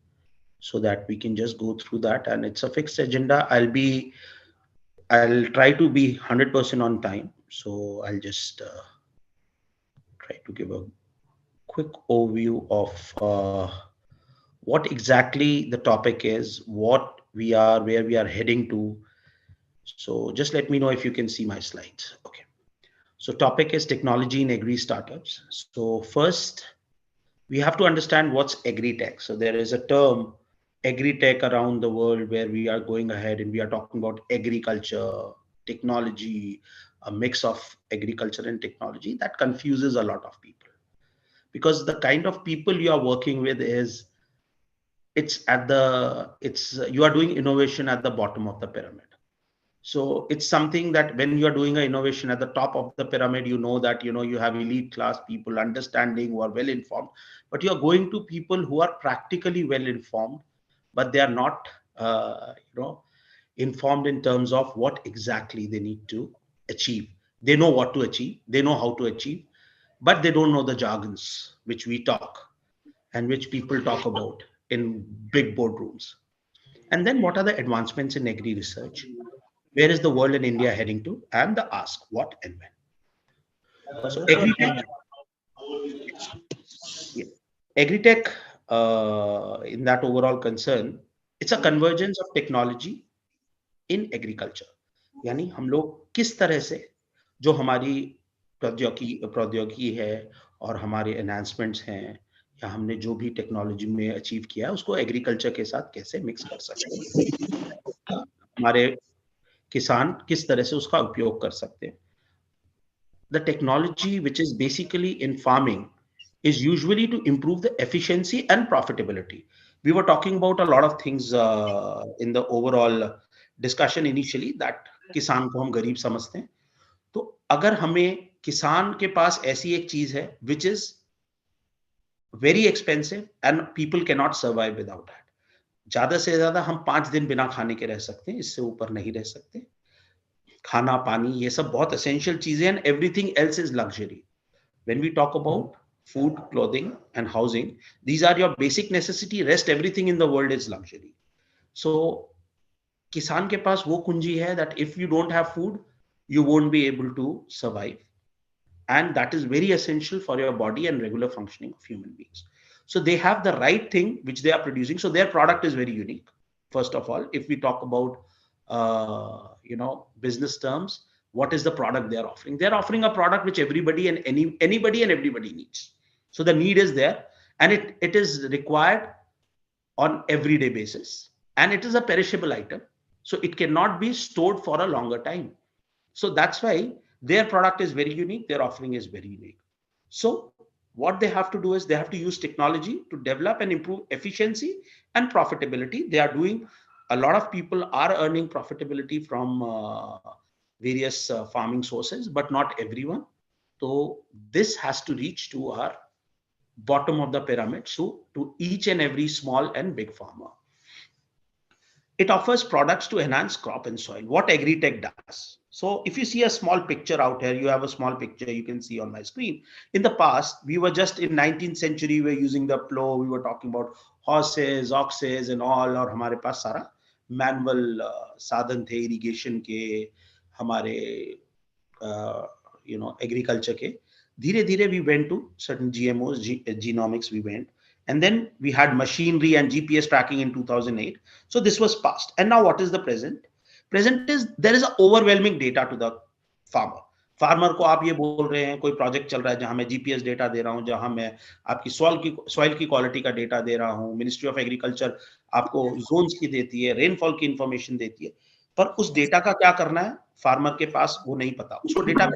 so that we can just go through that. And it's a fixed agenda. I'll try to be 100% on time. So I'll just try to give a quick overview of what exactly the topic is, what we are, where we are heading to. So just let me know if you can see my slides. Okay. So topic is technology in agri startups. So first, we have to understand what's Agritech. So there is a term Agritech around the world where we are going ahead and we are talking about agriculture, technology, a mix of agriculture and technology. That confuses a lot of people because the kind of people you are working with is you are doing innovation at the bottom of the pyramid. So it's something that when you are doing an innovation at the top of the pyramid, you know that you have elite class people understanding who are well informed, but you are going to people who are practically well informed, but they are not informed in terms of what exactly they need to achieve. They know what to achieve, they know how to achieve, but they don't know the jargons which we talk and which people talk about in big boardrooms. And then what are the advancements in agri research? Where is the world and India heading to? And the ask what and when. So Agritech, yeah, Agritech in that overall concern, it's a convergence of technology in agriculture. यानी हम लोग किस तरह से जो हमारी प्रौद्योगिकी है और हमारे एनहांसमेंट्स हैं या हमने जो भी टेक्नोलॉजी में अचीव किया है उसको एग्रीकल्चर के साथ कैसे मिक्स कर सकते हैं, हमारे किसान किस तरह से उसका उपयोग कर सकते हैं. The technology which is basically in farming is usually to improve the efficiency and profitability. We were talking about a lot of things in the overall discussion initially that किसान को हम गरीब समझते हैं. तो अगर हमें किसान के पास ऐसी एक चीज है which is very expensive and people cannot survive without that. ज्यादा से ज्यादा हम 5 दिन बिना खाने के रह सकते हैं, इससे ऊपर नहीं रह सकते. खाना पानी ये सब बहुत essential चीजें हैं, and everything else is luxury. When we talk about food, clothing and housing, these are your basic necessity. Rest everything in the world is luxury. So किसान के पास वो कुंजी है that if you don't have food, you won't be able to survive. And that is very essential for your body and regular functioning of human beings. So they have the right thing which they are producing. So their product is very unique. First of all, if we talk about business terms, what is the product they are offering? They are offering a product which everybody and anybody and everybody needs. So the need is there, and it is required on everyday basis, and it is a perishable item, so it cannot be stored for a longer time. So that's why their product is very unique, their offering is very unique. So what they have to do is they have to use technology to develop and improve efficiency and profitability. They are doing, a lot of people are earning profitability from various farming sources, but not everyone. So this has to reach to our bottom of the pyramid, so to each and every small and big farmer. It offers products to enhance crop and soil. What Agritech does. So if you see a small picture out here, you have a small picture you can see on my screen. In the past, we were just in 19th century, we were using the plow, we were talking about horses, oxes and all, और हमारे पास सारा manual साधन थे irrigation के, हमारे agriculture के. धीरे धीरे we went to certain GMOs, genomics we went. And then we had machinery and GPS tracking in 2008. So this was past. And now what is the present? Present is there is an overwhelming data to the farmer. Farmer को आप ये बोल रहे हैं कोई project चल रहा है जहां मैं जीपीएस डेटा दे रहा हूं, जहां मैं आपकी सॉइल की क्वालिटी का डेटा दे रहा हूं, मिनिस्ट्री ऑफ एग्रीकल्चर आपको जोन्स की देती है, रेनफॉल की इंफॉर्मेशन देती है, पर उस डेटा का क्या करना है फार्मर के पास वो नहीं पता. उसको डेटा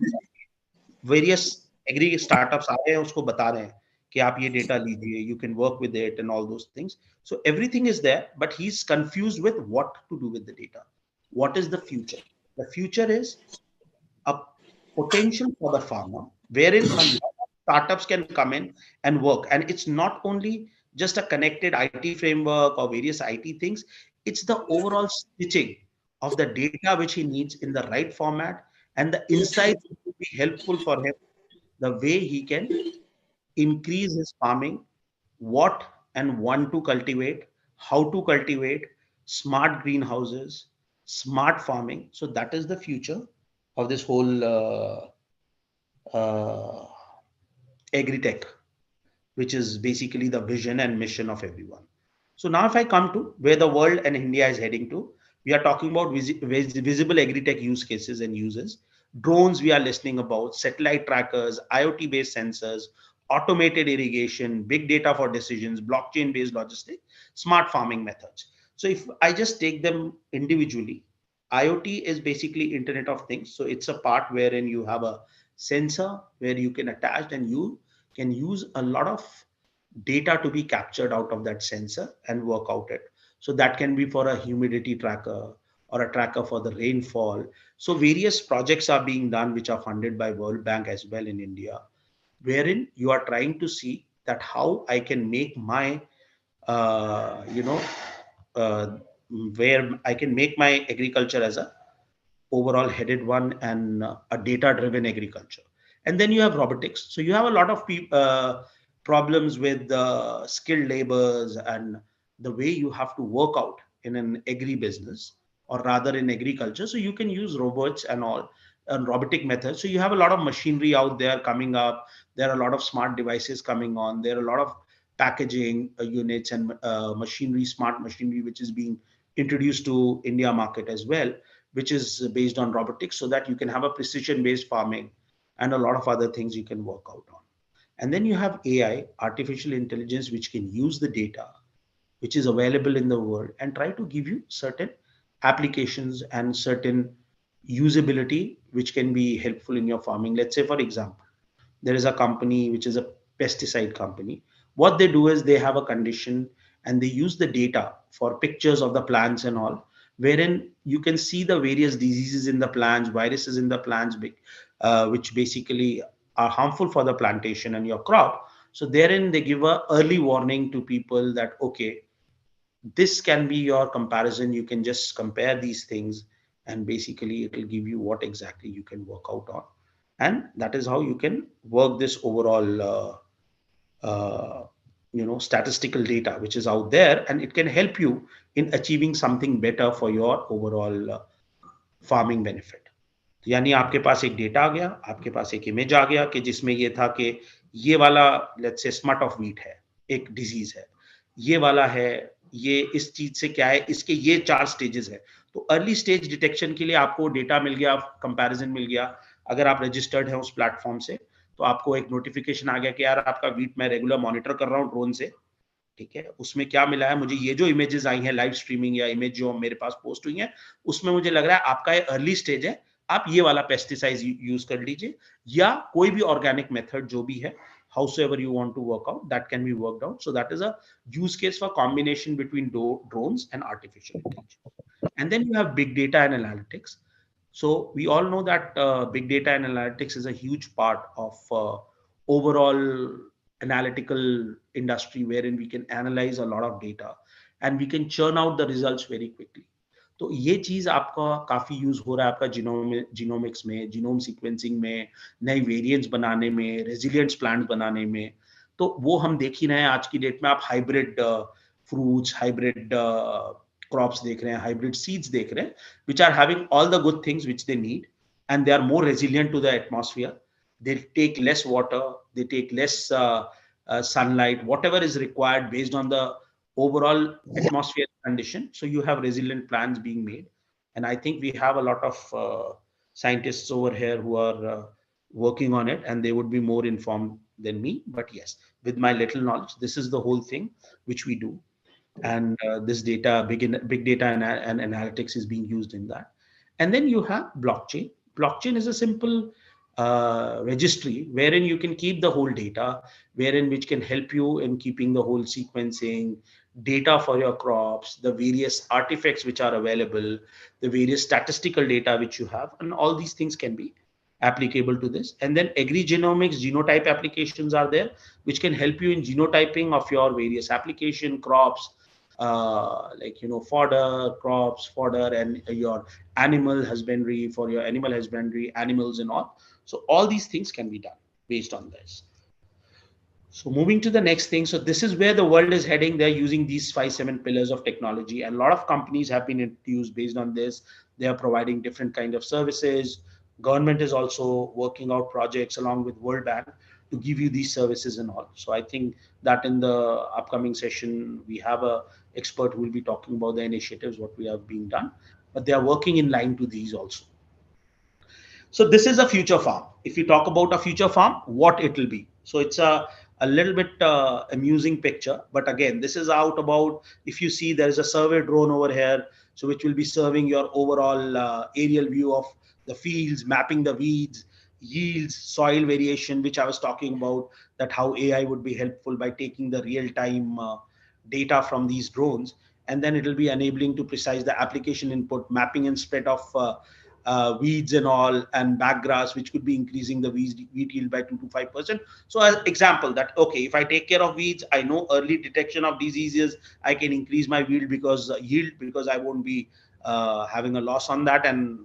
वेरियस एग्री स्टार्टअप्स आ रहे हैं, उसको बता रहे हैं कि आप ये डेटा लीजिए, you can work with it and all those things. So everything is there, but he's confused with what to do with the data. What is the future? The future is a potential for the farmer, wherein a lot of startups can come in and work. And it's not only just a connected IT framework or various IT things, it's the overall stitching of the data which he needs in the right format, and the insights will be helpful for him, the way he can increase his farming, what and when to cultivate, how to cultivate, smart greenhouses, smart farming. So that is the future. whole Agritech, which is basically the vision and mission of everyone. So now if I come to where the world and India is heading to, we are talking about visible Agritech use cases and uses. Drones we are listening about, satellite trackers, IoT based sensors, automated irrigation, big data for decisions, blockchain based logistics, smart farming methods. So if I just take them individually, IoT is basically Internet of Things. So it's a part wherein you have a sensor where you can attach and you can use a lot of data to be captured out of that sensor and work out it. So that can be for a humidity tracker or a tracker for the rainfall. So various projects are being done which are funded by World Bank as well in India, wherein you are trying to see that how I can make my you know where I can make my agriculture as a overall headed one and a data driven agriculture. And then you have robotics. So you have a lot of problems with skilled labors and the way you have to work out in an agri business or rather in agriculture. So you can use robots and all and robotic methods. So you have a lot of machinery out there coming up. There are a lot of smart devices coming on. There are a lot of packaging units and machinery, smart machinery, which is being introduced to India market as well, which is based on robotics, so that you can have a precision based farming and a lot of other things you can work out on. And then you have AI, artificial intelligence, which can use the data which is available in the world and try to give you certain applications and certain usability which can be helpful in your farming. Let's say, for example, there is a company which is a pesticide company. What they do is they have a condition and they use the data for pictures of the plants and all, wherein you can see the various diseases in the plants, viruses in the plants, which basically are harmful for the plantation and your crop. So therein they give a early warning to people that, okay, this can be your comparison. You can just compare these things and basically it will give you what exactly you can work out on. And that is how you can work this overall statistical data which is out there, and it can help you in achieving something better for your overall farming benefit. यानी आपके पास एक data आ गया, आपके पास एक image आ गया कि जिसमें ये था कि ये वाला let's say smut of wheat है, एक डिजीज है, ये वाला है, ये इस चीज से क्या है, इसके ये 4 स्टेजेस है. तो अर्ली स्टेज डिटेक्शन के लिए आपको डेटा मिल गया, कंपैरिजन मिल गया. अगर आप रजिस्टर्ड है उस प्लेटफॉर्म से तो आपको एक नोटिफिकेशन आ गया कि यार आपका वीट मैं रेगुलर मॉनिटर कर रहा हूँ ड्रोन से, ठीक है. उसमें क्या मिला है मुझे, ये जो इमेजेस आई हैं लाइव स्ट्रीमिंग या इमेज जो मेरे पास पोस्ट हुई हैं, उसमें मुझे लग रहा है आपका ये अर्ली स्टेज है, आप ये वाला पेस्टिसाइड यूज कर लीजिए या कोई भी ऑर्गेनिक मेथड जो भी है, howsoever you want to work out, that can be worked out. So that is a use case for combination between drones and artificial intelligence. And then you have big data and analytics. So we all know that big data and analytics is a huge part of overall analytical industry, wherein we can analyze a lot of data and we can churn out the results very quickly. तो ये चीज आपका काफी use हो रहा है आपका genomics में, जीनोम सीक्वेंसिंग में, नए वेरिएंट्स बनाने में, रेजिलिएंट्स प्लांट्स बनाने में. तो वो हम देख ही रहे हैं आज की डेट में. आप हाइब्रिड फ्रूट्स, हाइब्रिड क्रॉप्स देख रहे हैं, हाइब्रिड सीड्स देख रहे हैं, which are having all the good things which they need, and they are more resilient to the atmosphere. They take less water, they take less sunlight, whatever is required based on the overall atmosphere condition. So you have resilient plants being made, and I think we have a lot of scientists over here who are working on it, and they would be more informed than me. But yes, with my little knowledge, this is the whole thing which we do, and this data, big data and analytics is being used in that. And then you have blockchain. Blockchain is a simple registry wherein you can keep the whole data, wherein which can help you in keeping the whole sequencing data for your crops, the various artifacts which are available, the various statistical data which you have, and all these things can be applicable to this. And then agri-genomics, genotype applications are there, which can help you in genotyping of your various application crops, like fodder, crops, fodder, and your animal husbandry, for your animal husbandry, animals and all. So all these things can be done based on this. So moving to the next thing. So this is where the world is heading. They're using these 5-7 pillars of technology, and a lot of companies have been introduced based on this. They are providing different kind of services Government is also working out projects along with World Bank to give you these services and all. So I think that in the upcoming session, we have a expert who will be talking about the initiatives, what we have been done, but they are working in line to these also. So this is a future farm. If you talk about a future farm, what it will be. So it's a little bit amusing picture, but again, this is out about, if you see there is a survey drone over here, so which will be serving your overall aerial view of the fields, mapping the weeds, yields, soil variation, which I was talking about, that how AI would be helpful by taking the real-time data from these drones, and then it will be enabling to precise the application input, mapping and spread of weeds and all, and backgrass, which could be increasing the wheat yield by 2 to 5%. So as example that, okay, if I take care of weeds, I know early detection of diseases, I can increase my yield because I won't be having a loss on that, and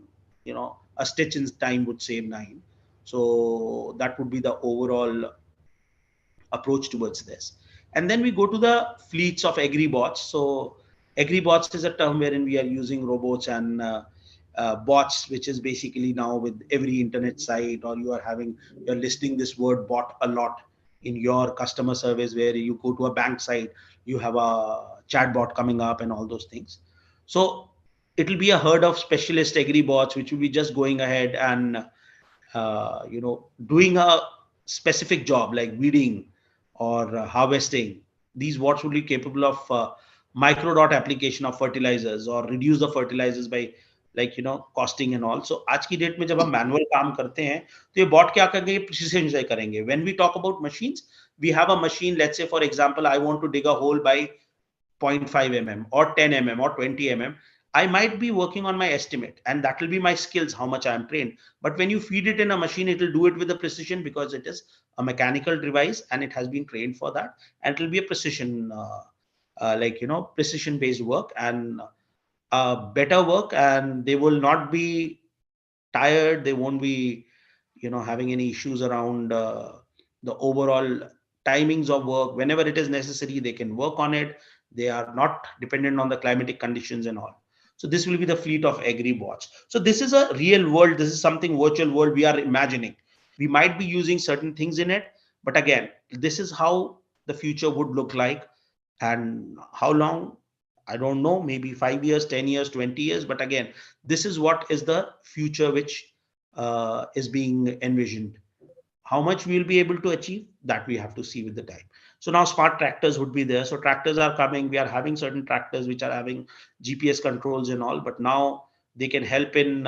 a stitch in time would save 9. So that would be the overall approach towards this. And then we go to the fleets of agribots. So agribots is a term wherein we are using robots and bots, which is basically now with every internet site, or you're listing this word bot a lot in your customer service, where you go to a bank site, you have a chat bot coming up and all those things. So it'll be a herd of specialist agribots, which will be just going ahead and doing a specific job like weeding or harvesting. These bots will be capable of micro dot application of fertilizers, or reduce the fertilizers by costing and all. So आज की date में जब हम manual काम करते हैं तो ये बॉट क्या करेंगे, प्रिसिशन से करेंगे. When we talk about machines, we have a machine, let's say for example I want to dig a hole by 0.5 mm or 10 mm or 20 mm. I might be working on my estimate, and that will be my skills, how much I am trained. But when you feed it in a machine, it will do it with a precision, because it is a mechanical device and it has been trained for that, and it will be a precision, precision based work, and better work, and they will not be tired. They won't be having any issues around the overall timings of work. Whenever it is necessary, they can work on it. They are not dependent on the climatic conditions and all. So this will be the fleet of agribots. So this is a real world. This is something virtual world we are imagining. We might be using certain things in it, but again, this is how the future would look like. And how long, I don't know, maybe 5 years, 10 years, 20 years. But again, this is what is the future which is being envisioned. How much we'll be able to achieve, that we have to see with the time. So now smart tractors would be there. So tractors are coming. We are having certain tractors which are having GPS controls and all, but now they can help in,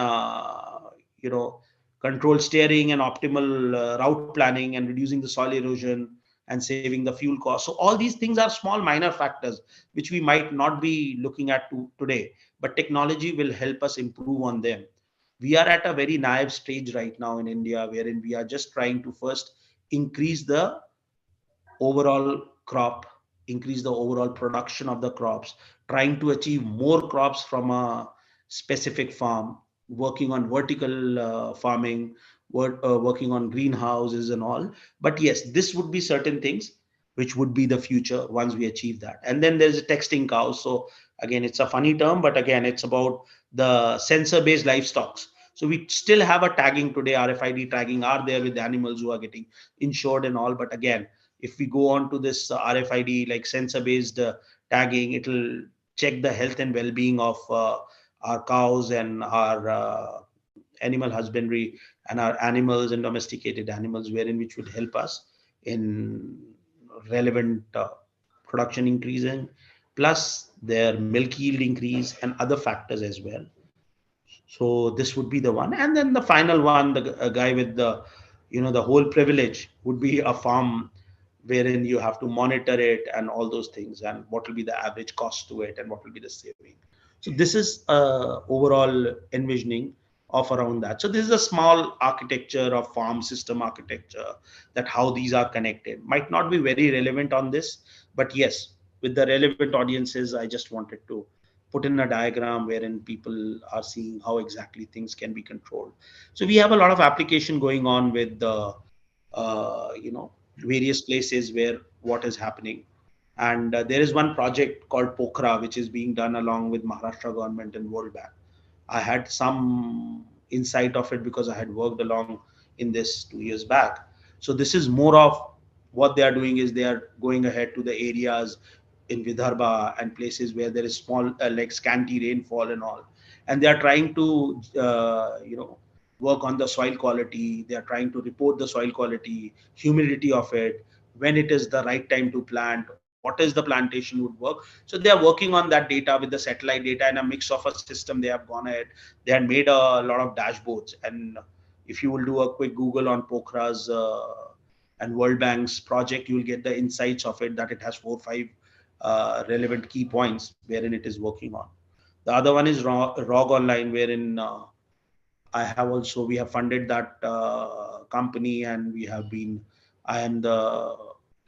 control steering and optimal route planning, and reducing the soil erosion and saving the fuel cost. So all these things are small minor factors which we might not be looking at today, but technology will help us improve on them. We are at a very naive stage right now in India, wherein we are just trying to first increase the overall crop, increase the overall production of the crops, trying to achieve more crops from a specific farm, working on vertical farming, working on greenhouses and all. But yes, this would be certain things which would be the future once we achieve that. And then there's a texting cows. So again, it's a funny term, but again, it's about the sensor-based livestock. So we still have a tagging today, RFID tagging are there with the animals who are getting insured and all. But again, if we go on to this RFID, like sensor-based tagging, it will check the health and well-being of our cows and our animal husbandry and our animals and domesticated animals, wherein which would help us in relevant production increasing, plus their milk yield increase and other factors as well. So this would be the one. And then the final one, the guy with the, the whole privilege would be a farm wherein you have to monitor it and all those things, and what will be the average cost to it and what will be the saving. So this is overall envisioning of around that. So this is a small architecture of farm system architecture, that how these are connected. Might not be very relevant on this, but yes, with the relevant audiences, I just wanted to put in a diagram wherein people are seeing how exactly things can be controlled. So we have a lot of application going on with the, various places where what is happening. And there is one project called Pokhara, which is being done along with Maharashtra government and World Bank. I had some insight of it because I had worked along in this 2 years back. So this is more of what they are doing is they are going ahead to the areas in Vidarbha and places where there is small, like scanty rainfall and all, and they are trying to, work on the soil quality. They are trying to report the soil quality, humidity of it, when it is the right time to plant, what is the plantation would work. So they are working on that data with the satellite data and a mix of a system. They have gone ahead. They had made a lot of dashboards, and if you will do a quick Google on Pokhara's and World Bank's project, you will get the insights of it, that it has 4 or 5 relevant key points wherein it is working on. The other one is ROG Online, wherein we have funded that company, and I am the,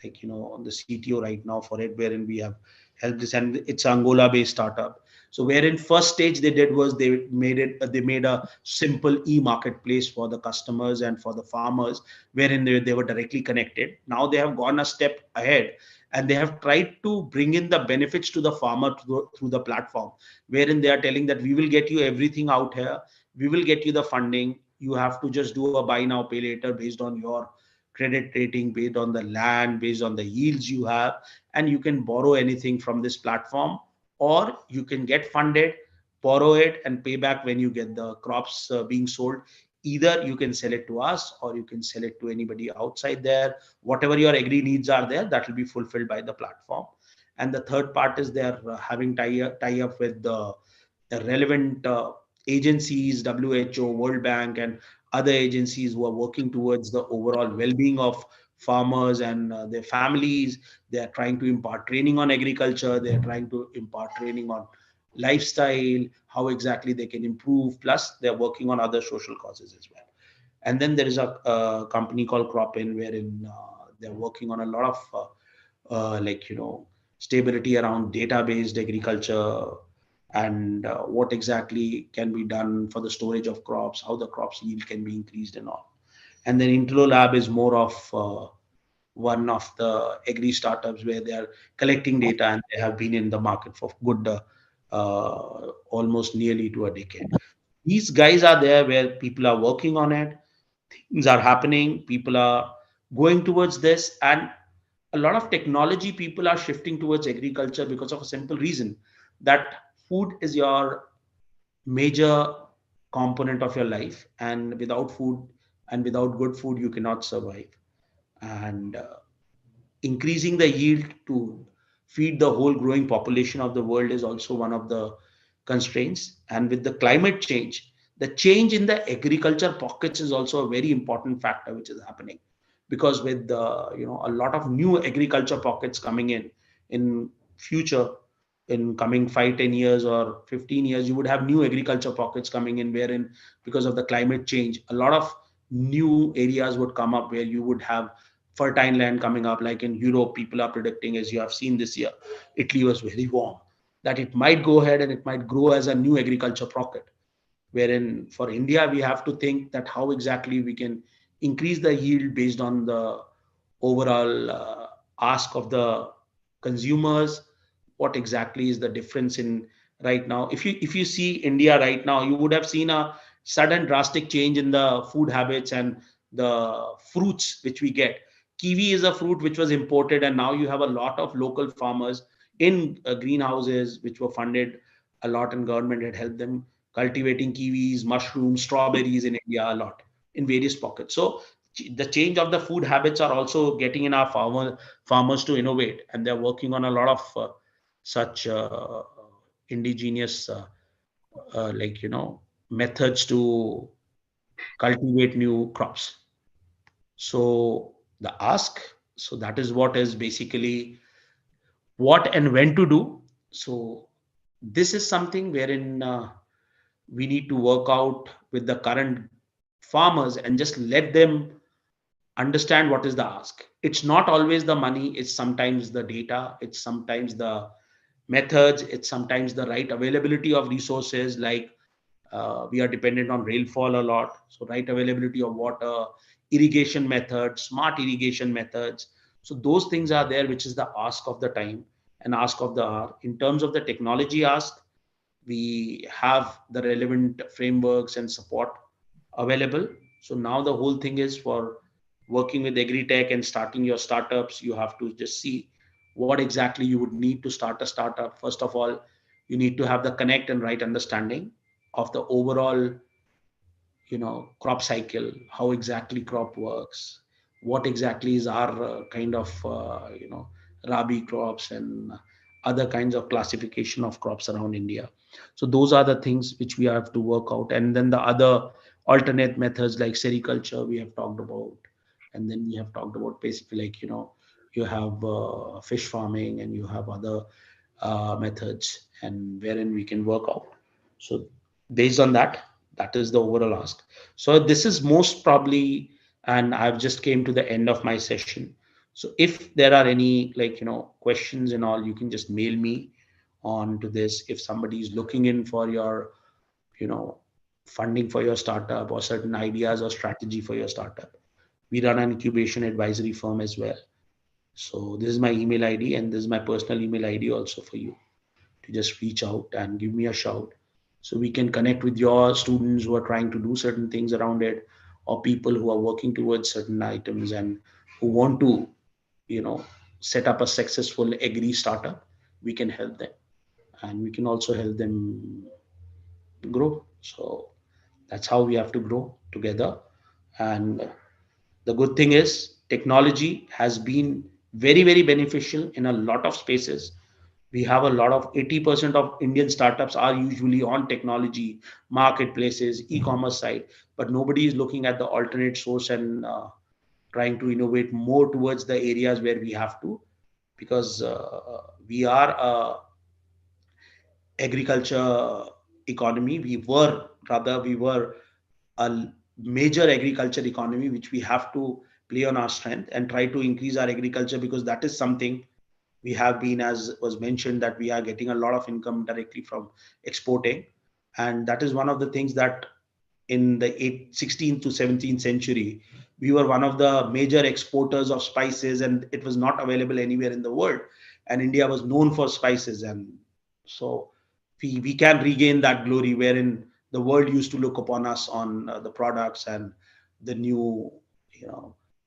the CTO right now for it, wherein we have helped this, and it's Angola based startup. So wherein first stage they did was they made a simple e-marketplace for the customers and for the farmers, wherein they were directly connected. Now they have gone a step ahead, and they have tried to bring in the benefits to the farmer through the platform, wherein they are telling that we will get you everything out here, we will get you the funding, you have to just do a buy now pay later based on your credit rating, based on the land, based on the yields you have, and you can borrow anything from this platform, or you can get funded, borrow it, and pay back when you get the crops being sold. Either you can sell it to us, or you can sell it to anybody outside there. Whatever your agri needs are there, that will be fulfilled by the platform. And the third part is they're having tie up with the relevant agencies, WHO, World Bank, and other agencies who are working towards the overall well-being of farmers and their families. They are trying to impart training on agriculture. They are trying to impart training on lifestyle, how exactly they can improve. Plus, they are working on other social causes as well. And then there is a company called Cropin, wherein they're working on a lot of stability around data-based agriculture, and what exactly can be done for the storage of crops, how the crops yield can be increased and all. And then Intro Lab is more of one of the agri startups where they are collecting data, and they have been in the market for good almost nearly to a decade. These guys are there where people are working on it, things are happening, people are going towards this, and a lot of technology people are shifting towards agriculture because of a simple reason, that food is your major component of your life, and without food and without good food you cannot survive. And increasing the yield to feed the whole growing population of the world is also one of the constraints. And with the climate change, the change in the agriculture pockets is also a very important factor which is happening, because with a lot of new agriculture pockets coming in future, in coming 5-10 years or 15 years, you would have new agriculture pockets coming in, wherein because of the climate change a lot of new areas would come up where you would have fertile land coming up. Like in Europe, people are predicting, as you have seen this year, Italy was very warm, that it might go ahead and it might grow as a new agriculture pocket. Wherein for India, we have to think that how exactly we can increase the yield based on the overall ask of the consumers. What exactly is the difference in right now? If you see India right now, you would have seen a sudden drastic change in the food habits and the fruits which we get. Kiwi is a fruit which was imported, and now you have a lot of local farmers in greenhouses which were funded a lot, and government had helped them cultivating kiwis, mushrooms, strawberries in India a lot in various pockets. So the change of the food habits are also getting in our farmers to innovate, and they're working on a lot of such indigenous methods to cultivate new crops. So the ask, so that is what is basically what and when to do. So this is something wherein we need to work out with the current farmers and just let them understand what is the ask. It's not always the money, it's sometimes the data, it's sometimes the methods, it's sometimes the right availability of resources. Like we are dependent on rainfall a lot, so right availability of water, irrigation methods, smart irrigation methods. So those things are there, which is the ask of the time and ask of the hour. In terms of the technology ask, we have the relevant frameworks and support available. So now the whole thing is for working with Agritech and starting your startups, you have to just see what exactly you would need to start a startup. First of all, you need to have the connect and right understanding of the overall, crop cycle, how exactly crop works, what exactly is our kind of, rabi crops and other kinds of classification of crops around India. So those are the things which we have to work out. And then the other alternate methods like sericulture we have talked about. And then we have talked about basically like, you have fish farming and you have other methods and wherein we can work out. So based on that, that is the overall ask. So this is most probably, and I've just came to the end of my session. So if there are any questions and all, you can just mail me on to this. If somebody is looking in for your, funding for your startup or certain ideas or strategy for your startup, we run an incubation advisory firm as well. So this is my email ID and this is my personal email ID also for you to just reach out and give me a shout, so we can connect with your students who are trying to do certain things around it, or people who are working towards certain items and who want to, set up a successful agri startup. We can help them and we can also help them grow. So that's how we have to grow together. And the good thing is technology has been very, very beneficial in a lot of spaces. We have a lot of 80% of Indian startups are usually on technology, marketplaces, e-commerce side, but nobody is looking at the alternate source and trying to innovate more towards the areas where we have to, because we are a agriculture economy. We were a major agriculture economy, which we have to play on our strength and try to increase our agriculture, because that is something we have been, as was mentioned, that we are getting a lot of income directly from exporting. And that is one of the things that in the 16th to 17th century, we were one of the major exporters of spices, and it was not available anywhere in the world. And India was known for spices. And so we can regain that glory, wherein the world used to look upon us on the products and the new,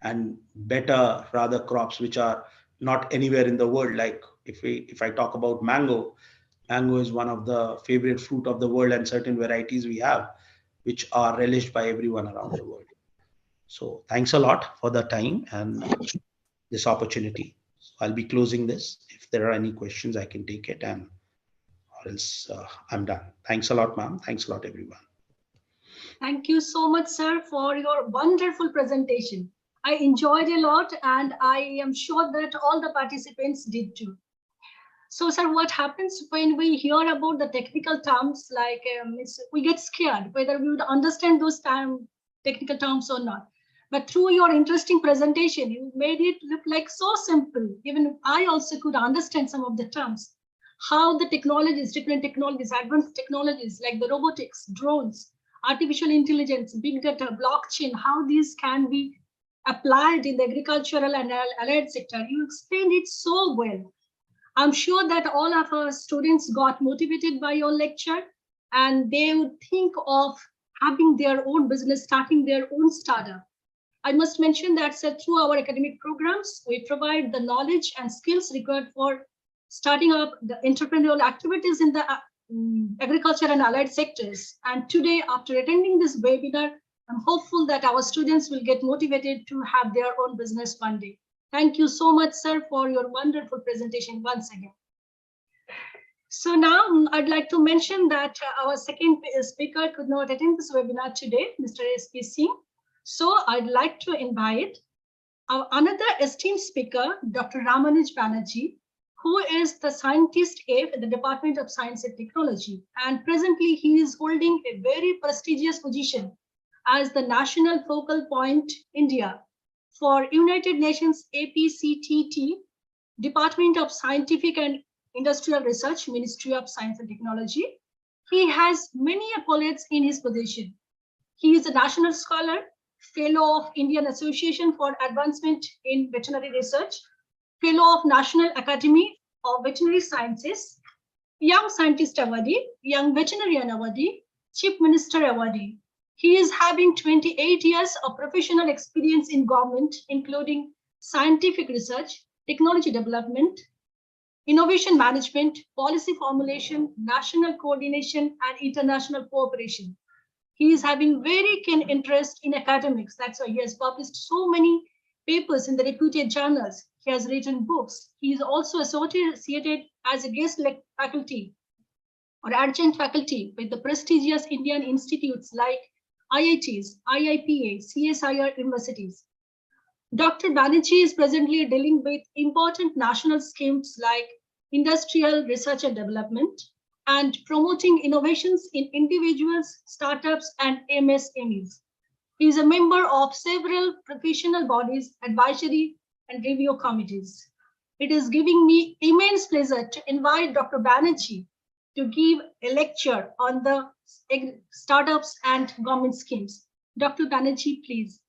and better rather crops, which are not anywhere in the world. Like if I talk about mango is one of the favorite fruit of the world, and certain varieties we have which are relished by everyone around the world. So thanks a lot for the time and this opportunity. So I'll be closing this. If there are any questions, I can take it, and or else I'm done. Thanks a lot, ma'am. Thanks a lot, everyone. Thank you so much, sir, for your wonderful presentation. I enjoyed a lot, and I am sure that all the participants did too. So, sir, what happens when we hear about the technical terms, like we get scared whether we would understand those technical terms or not. But through your interesting presentation, you made it look like so simple. Even I also could understand some of the terms. How the technologies, different technologies, advanced technologies like the robotics, drones, artificial intelligence, big data, blockchain, how these can be applied in the agricultural and allied sector. You explained it so well. I'm sure that all of our students got motivated by your lecture, and they would think of having their own business, starting their own startup. I must mention that, sir, through our academic programs, we provide the knowledge and skills required for starting up the entrepreneurial activities in the agriculture and allied sectors. And today, after attending this webinar, I'm hopeful that our students will get motivated to have their own business one day. Thank you so much, sir, for your wonderful presentation once again. So now I'd like to mention that our second speaker could not attend this webinar today, Mr. S.P. Singh. So I'd like to invite our another esteemed speaker, Dr. Ramanuj Banerjee, who is the scientist at the Department of Science and Technology. And presently he is holding a very prestigious position as the National Focal Point India for United Nations APCTT, Department of Scientific and Industrial Research, Ministry of Science and Technology. He has many accolades in his position. He is a national scholar, fellow of Indian Association for Advancement in Veterinary Research, fellow of National Academy of Veterinary Sciences, Young Scientist Awardee, Young Veterinarian Awardee, Chief Minister Awardee. He is having 28 years of professional experience in government, including scientific research, technology development, innovation management, policy formulation, national coordination, and international cooperation. He is having very keen interest in academics. That's why he has published so many papers in the reputed journals. He has written books. He is also associated as a guest faculty or adjunct faculty with the prestigious Indian institutes like IITs, IIPA, CSIR universities. Dr. Banerjee is presently dealing with important national schemes like industrial research and development and promoting innovations in individuals, startups, and MSMEs. He is a member of several professional bodies, advisory, and review committees. It is giving me immense pleasure to invite Dr. Banerjee to give a lecture on the startups and government schemes. Dr. Banerjee, please.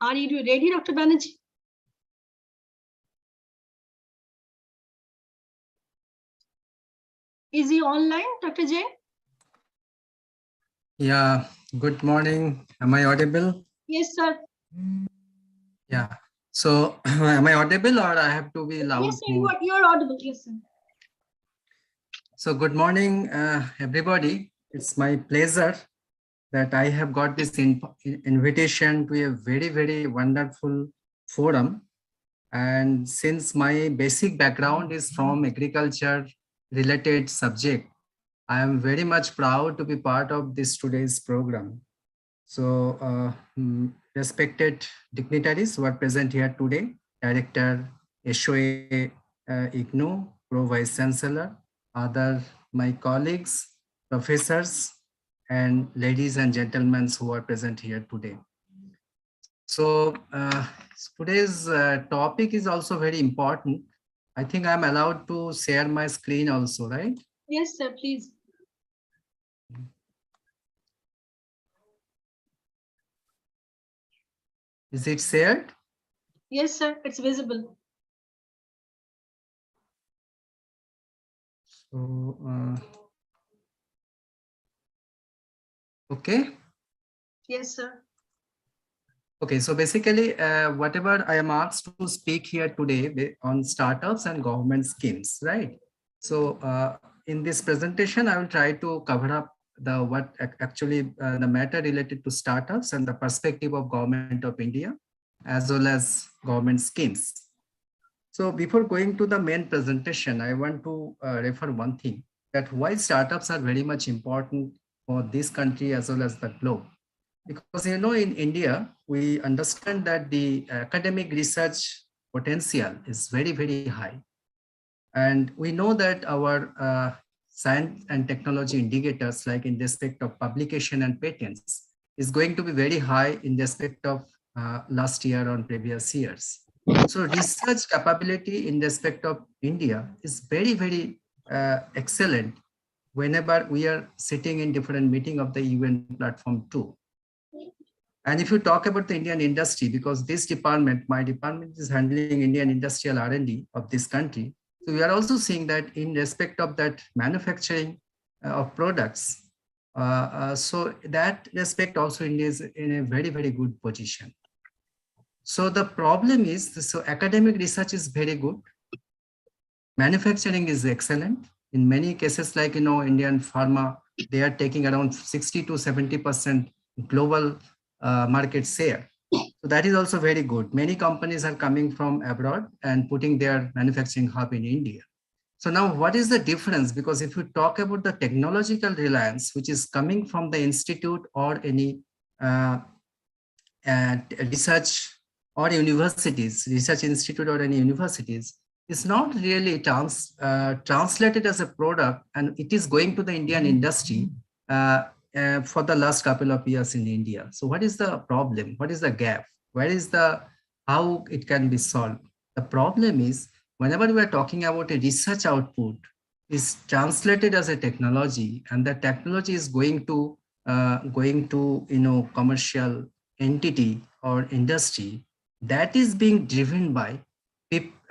Are you ready, Dr. Banerjee? Is he online, Dr. Jain? Yeah, good morning. Am I audible? Yes, sir. Yeah. So am I audible or I have to be loud? Yes, sir, you are audible. Yes, sir. So good morning, everybody. It's my pleasure that I have got this invitation to a very, very wonderful forum. And since my basic background is from agriculture related subject, I am very much proud to be part of this today's program. So respected dignitaries who are present here today, Director SOA IGNO, Pro Vice Chancellor, other my colleagues, professors, and ladies and gentlemen who are present here today. So today's topic is also very important. I think I'm allowed to share my screen also, right? Yes, sir, please. Is it shared? Yes, sir, it's visible. So, okay. Yes, sir. Okay, so basically, whatever I am asked to speak here today on startups and government schemes, right? So in this presentation, I will try to cover up the matter related to startups and the perspective of Government of India, as well as government schemes. So before going to the main presentation, I want to refer one thing, that why startups are very much important for this country as well as the globe. Because, you know, in India, we understand that the academic research potential is very, very high. And we know that our science and technology indicators, like in respect of publication and patents, is going to be very high in respect of last year or previous years. So research capability in respect of India is very, very excellent whenever we are sitting in different meeting of the UN platform too. And if you talk about the Indian industry, because this department, my department is handling Indian industrial R&D of this country. So we are also seeing that in respect of that manufacturing of products. So that respect also India is in a very, very good position. So the problem is, so academic research is very good. Manufacturing is excellent. In many cases, like, you know, Indian pharma, they are taking around 60 to 70% global market share. So that is also very good. Many companies are coming from abroad and putting their manufacturing hub in India. So now what is the difference? Because if you talk about the technological reliance, which is coming from the institute or any research or universities, research institute or any universities, is not really translated as a product, and it is going to the Indian industry for the last couple of years in India. So what is the problem? What is the gap? Where is how it can be solved? The problem is, whenever we are talking about a research output is translated as a technology, and the technology is going to commercial entity or industry, that is being driven by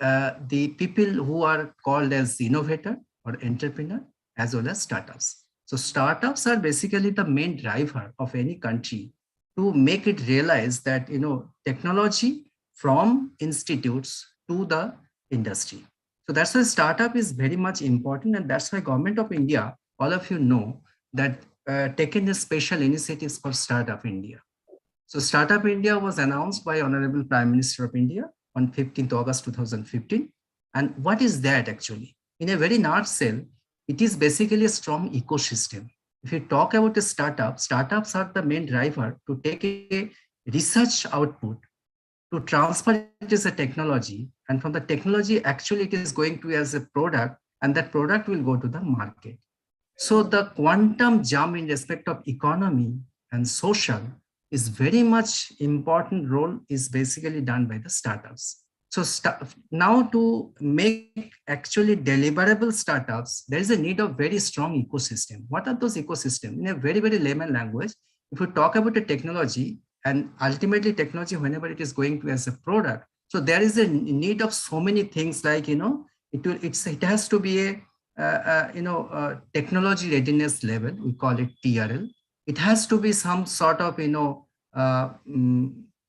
the people who are called as innovator or entrepreneur, as well as startups. So startups are basically the main driver of any country to make it realize that, technology from institutes to the industry. So that's why startup is very much important, and that's why Government of India, all of you know, that taken a special initiatives for Startup India. So Startup India was announced by Honorable Prime Minister of India on 15th August 2015. And what is that actually? In a very nutshell, it is basically a strong ecosystem. If you talk about a startup, startups are the main driver to take a research output, to transfer it as a technology, and from the technology, actually it is going to as a product, and that product will go to the market. So the quantum jump in respect of economy and social is very much important role is basically done by the startups. So now to make actually deliverable startups, there is a need of very strong ecosystem. What are those ecosystems? In a very, very layman language, if we talk about a technology, and ultimately technology, whenever it is going to as a product, so there is a need of so many things like, it has to be a technology readiness level, we call it TRL. It has to be some sort of,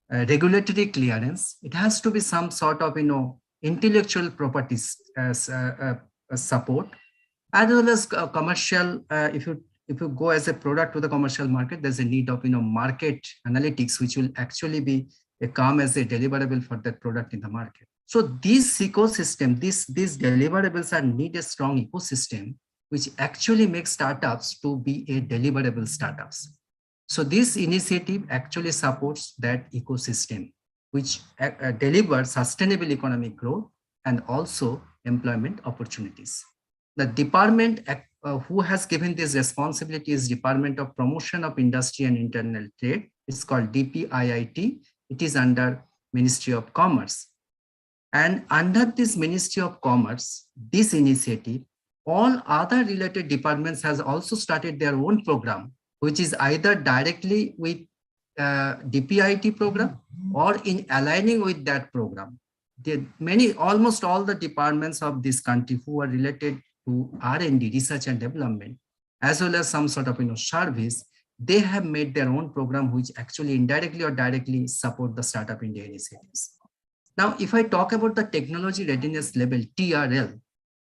regulatory clearance. It has to be some sort of, intellectual properties support, as well as commercial. If you go as a product to the commercial market, there's a need of, market analytics, which will actually be come as a deliverable for that product in the market. So this ecosystem, these deliverables are need a strong ecosystem, which actually makes startups to be a deliverable startups. So this initiative actually supports that ecosystem, which delivers sustainable economic growth and also employment opportunities. The department who has given this responsibility is Department of Promotion of Industry and Internal Trade. It's called DPIIT. It is under Ministry of Commerce. And under this Ministry of Commerce, this initiative, all other related departments has also started their own program, which is either directly with DPIIT program or in aligning with that program. Almost all the departments of this country who are related to R&D, research and development, as well as some sort of service, they have made their own program, which actually indirectly or directly support the Startup India initiatives. Now, if I talk about the technology readiness level, TRL,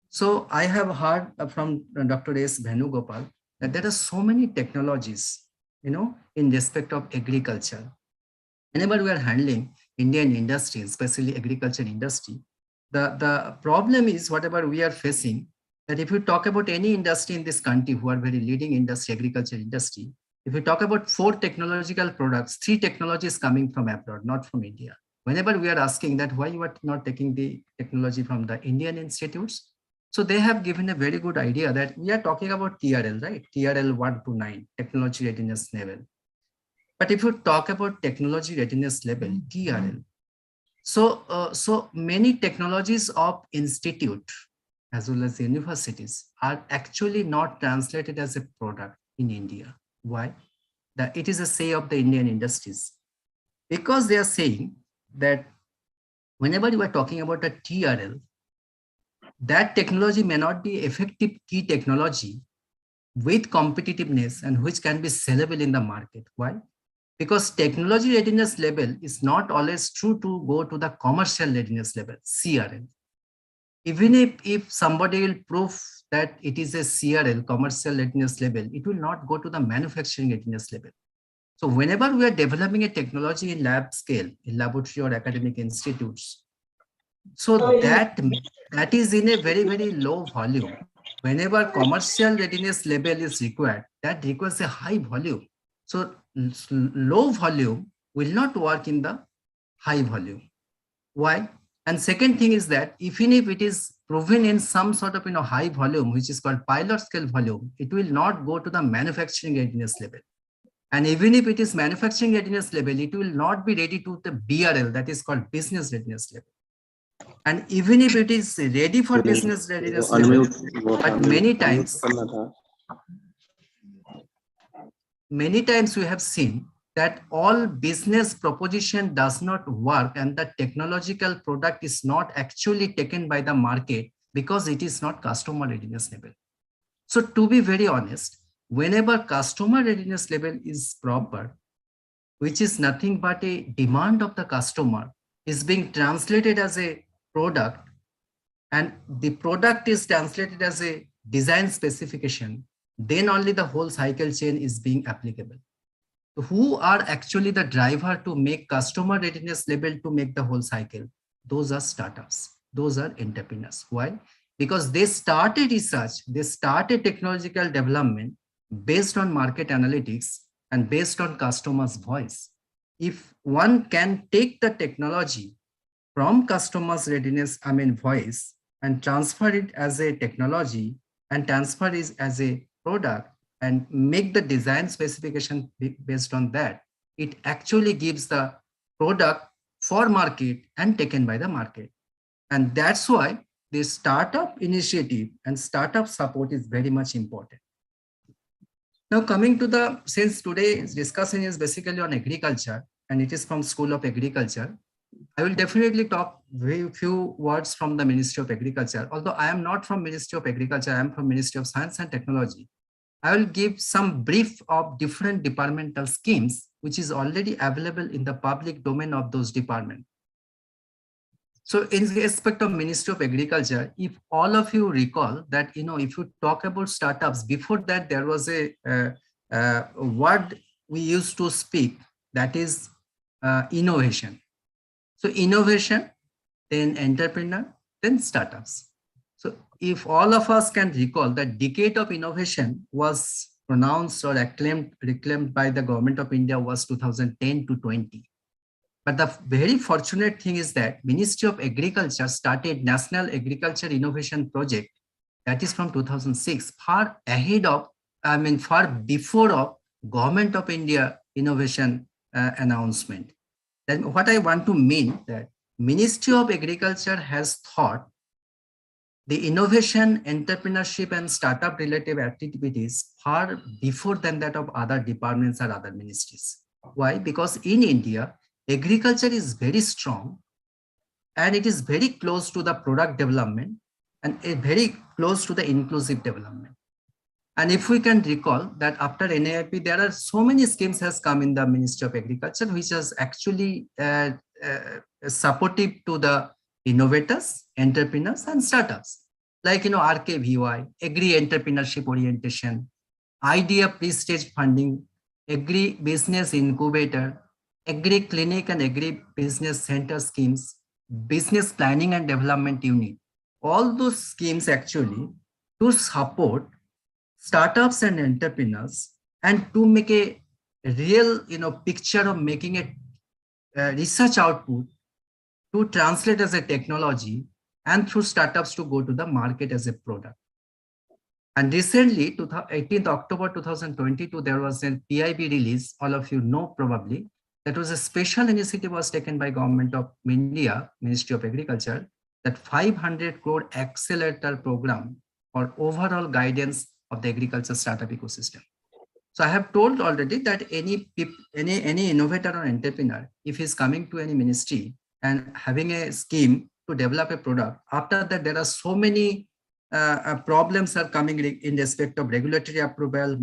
so I have heard from Dr. S. Venugopal that there are so many technologies, in respect of agriculture. Whenever we are handling Indian industry, especially agriculture industry, the problem is whatever we are facing, that if you talk about any industry in this country who are very leading industry, agriculture industry, if you talk about 4 technological products, 3 technologies coming from abroad, not from India. Whenever we are asking that why you are not taking the technology from the Indian institutes, so they have given a very good idea that we are talking about TRL, right? TRL 1 to 9, technology readiness level. But if you talk about technology readiness level, TRL, so many technologies of institute as well as universities are actually not translated as a product in India. Why? It is a say of the Indian industries. Because they are saying that whenever you are talking about a TRL, that technology may not be effective key technology with competitiveness and which can be sellable in the market. Why? Because technology readiness level is not always true to go to the commercial readiness level, CRL. Even if somebody will prove that it is a CRL, commercial readiness level, it will not go to the manufacturing readiness level. So whenever we are developing a technology in lab scale, in laboratory or academic institutes, so that is in a very, very low volume. Whenever commercial readiness level is required, that requires a high volume. So low volume will not work in the high volume. Why? And second thing is that even if it is proven in some sort of high volume, which is called pilot scale volume, it will not go to the manufacturing readiness level. And even if it is manufacturing readiness level, it will not be ready to the BRL, that is called business readiness level. And even if it is ready for business readiness level, but many times we have seen that all business proposition does not work and the technological product is not actually taken by the market because it is not customer readiness level. So to be very honest, whenever customer readiness level is proper, which is nothing but a demand of the customer, is being translated as a product, and the product is translated as a design specification, then only the whole cycle chain is being applicable. Who are actually the driver to make customer readiness level to make the whole cycle? Those are startups. Those are entrepreneurs. Why? Because they started research, they started technological development based on market analytics and based on customers' voice. If one can take the technology from customers' readiness, voice, and transfer it as a technology and transfer it as a product and make the design specification based on that, it actually gives the product for market and taken by the market. And that's why the startup initiative and startup support is very much important. Now coming to the, since today's discussion is basically on agriculture and it is from School of Agriculture, I will definitely talk very few words from the Ministry of Agriculture. Although I am not from Ministry of Agriculture, I am from Ministry of Science and Technology. I will give some brief of different departmental schemes, which is already available in the public domain of those departments. So in the aspect of Ministry of Agriculture, if all of you recall that, if you talk about startups, before that there was a word we used to speak, that is innovation. So innovation, then entrepreneur, then startups. So if all of us can recall, that decade of innovation was pronounced or reclaimed by the government of India was 2010 to 20. But the very fortunate thing is that Ministry of Agriculture started National Agriculture Innovation Project, that is from 2006, far ahead of, far before of Government of India innovation announcement. Then what I want to mean that Ministry of Agriculture has thought the innovation, entrepreneurship and startup related activities far before than that of other departments or other ministries. Why? Because in India, agriculture is very strong and it is very close to the product development and very close to the inclusive development. And if we can recall that after NAIP, there are so many schemes has come in the Ministry of Agriculture, which is actually supportive to the innovators, entrepreneurs and startups. Like, RKVY, Agri Entrepreneurship Orientation, Idea Pre-Stage Funding, Agri Business Incubator, Agri Clinic and Agri Business Center schemes, Business Planning and Development Unit. All those schemes actually to support startups and entrepreneurs and to make a real picture of making a research output to translate as a technology and through startups to go to the market as a product. And recently, 18th October 2022, there was a PIB release, all of you know probably, that was a special initiative was taken by Government of India, Ministry of Agriculture, that 500 crore accelerator program for overall guidance of the agriculture startup ecosystem. So I have told already that any innovator or entrepreneur, if he's coming to any ministry and having a scheme to develop a product, after that there are so many problems are coming in respect of regulatory approval,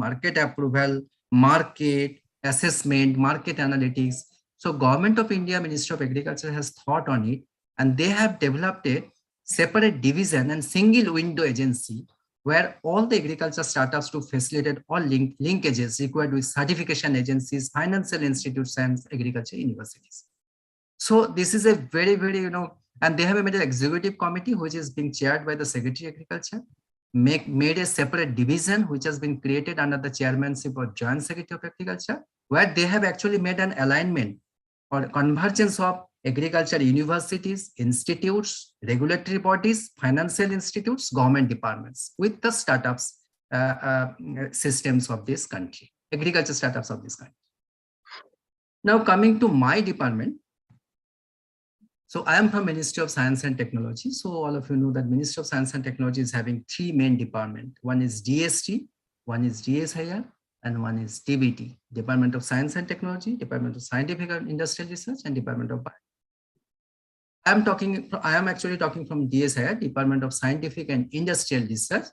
market assessment, market analytics. So Government of India, Ministry of Agriculture has thought on it, and they have developed a separate division and single window agency where all the agriculture startups to facilitate all linkages required with certification agencies, financial institutes, and agriculture universities. So this is a very, very, and they have made an executive committee which is being chaired by the Secretary of Agriculture, made a separate division which has been created under the chairmanship of Joint Secretary of Agriculture, where they have actually made an alignment or convergence of agriculture universities, institutes, regulatory bodies, financial institutes, government departments with the startups systems of this country, agriculture startups of this country. Now coming to my department. So I am from Ministry of Science and Technology. So all of you know that Ministry of Science and Technology is having three main departments. One is DST, one is DSIR, and one is DBT, Department of Science and Technology, Department of Scientific and Industrial Research, and Department of Bio. I am actually talking from DSIR, Department of Scientific and Industrial Research,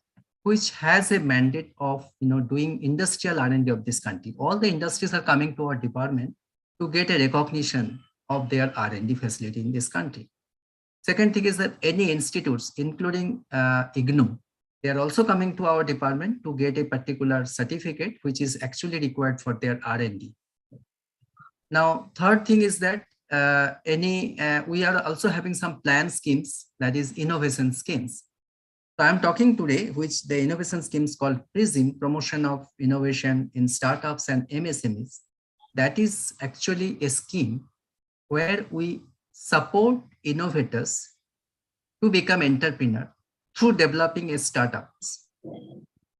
which has a mandate of doing industrial R&D of this country. All the industries are coming to our department to get a recognition of their R&D facility in this country. Second thing is that any institutes, including IGNOU, they are also coming to our department to get a particular certificate, which is actually required for their R&D. Now, third thing is that we are also having some plan schemes, that is innovation schemes. So I'm talking today, which the innovation schemes called PRISM, Promotion of Innovation in Startups and MSMEs. That is actually a scheme where we support innovators to become entrepreneurs through developing a startups.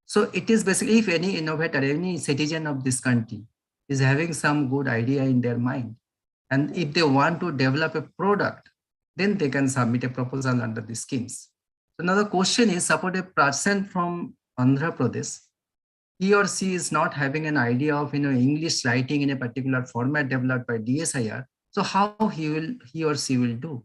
So it is basically, if any innovator, any citizen of this country is having some good idea in their mind, and if they want to develop a product, then they can submit a proposal under the schemes. So now the question is, suppose a person from Andhra Pradesh, he or she is not having an idea of English writing in a particular format developed by DSIR. So how he or she will do?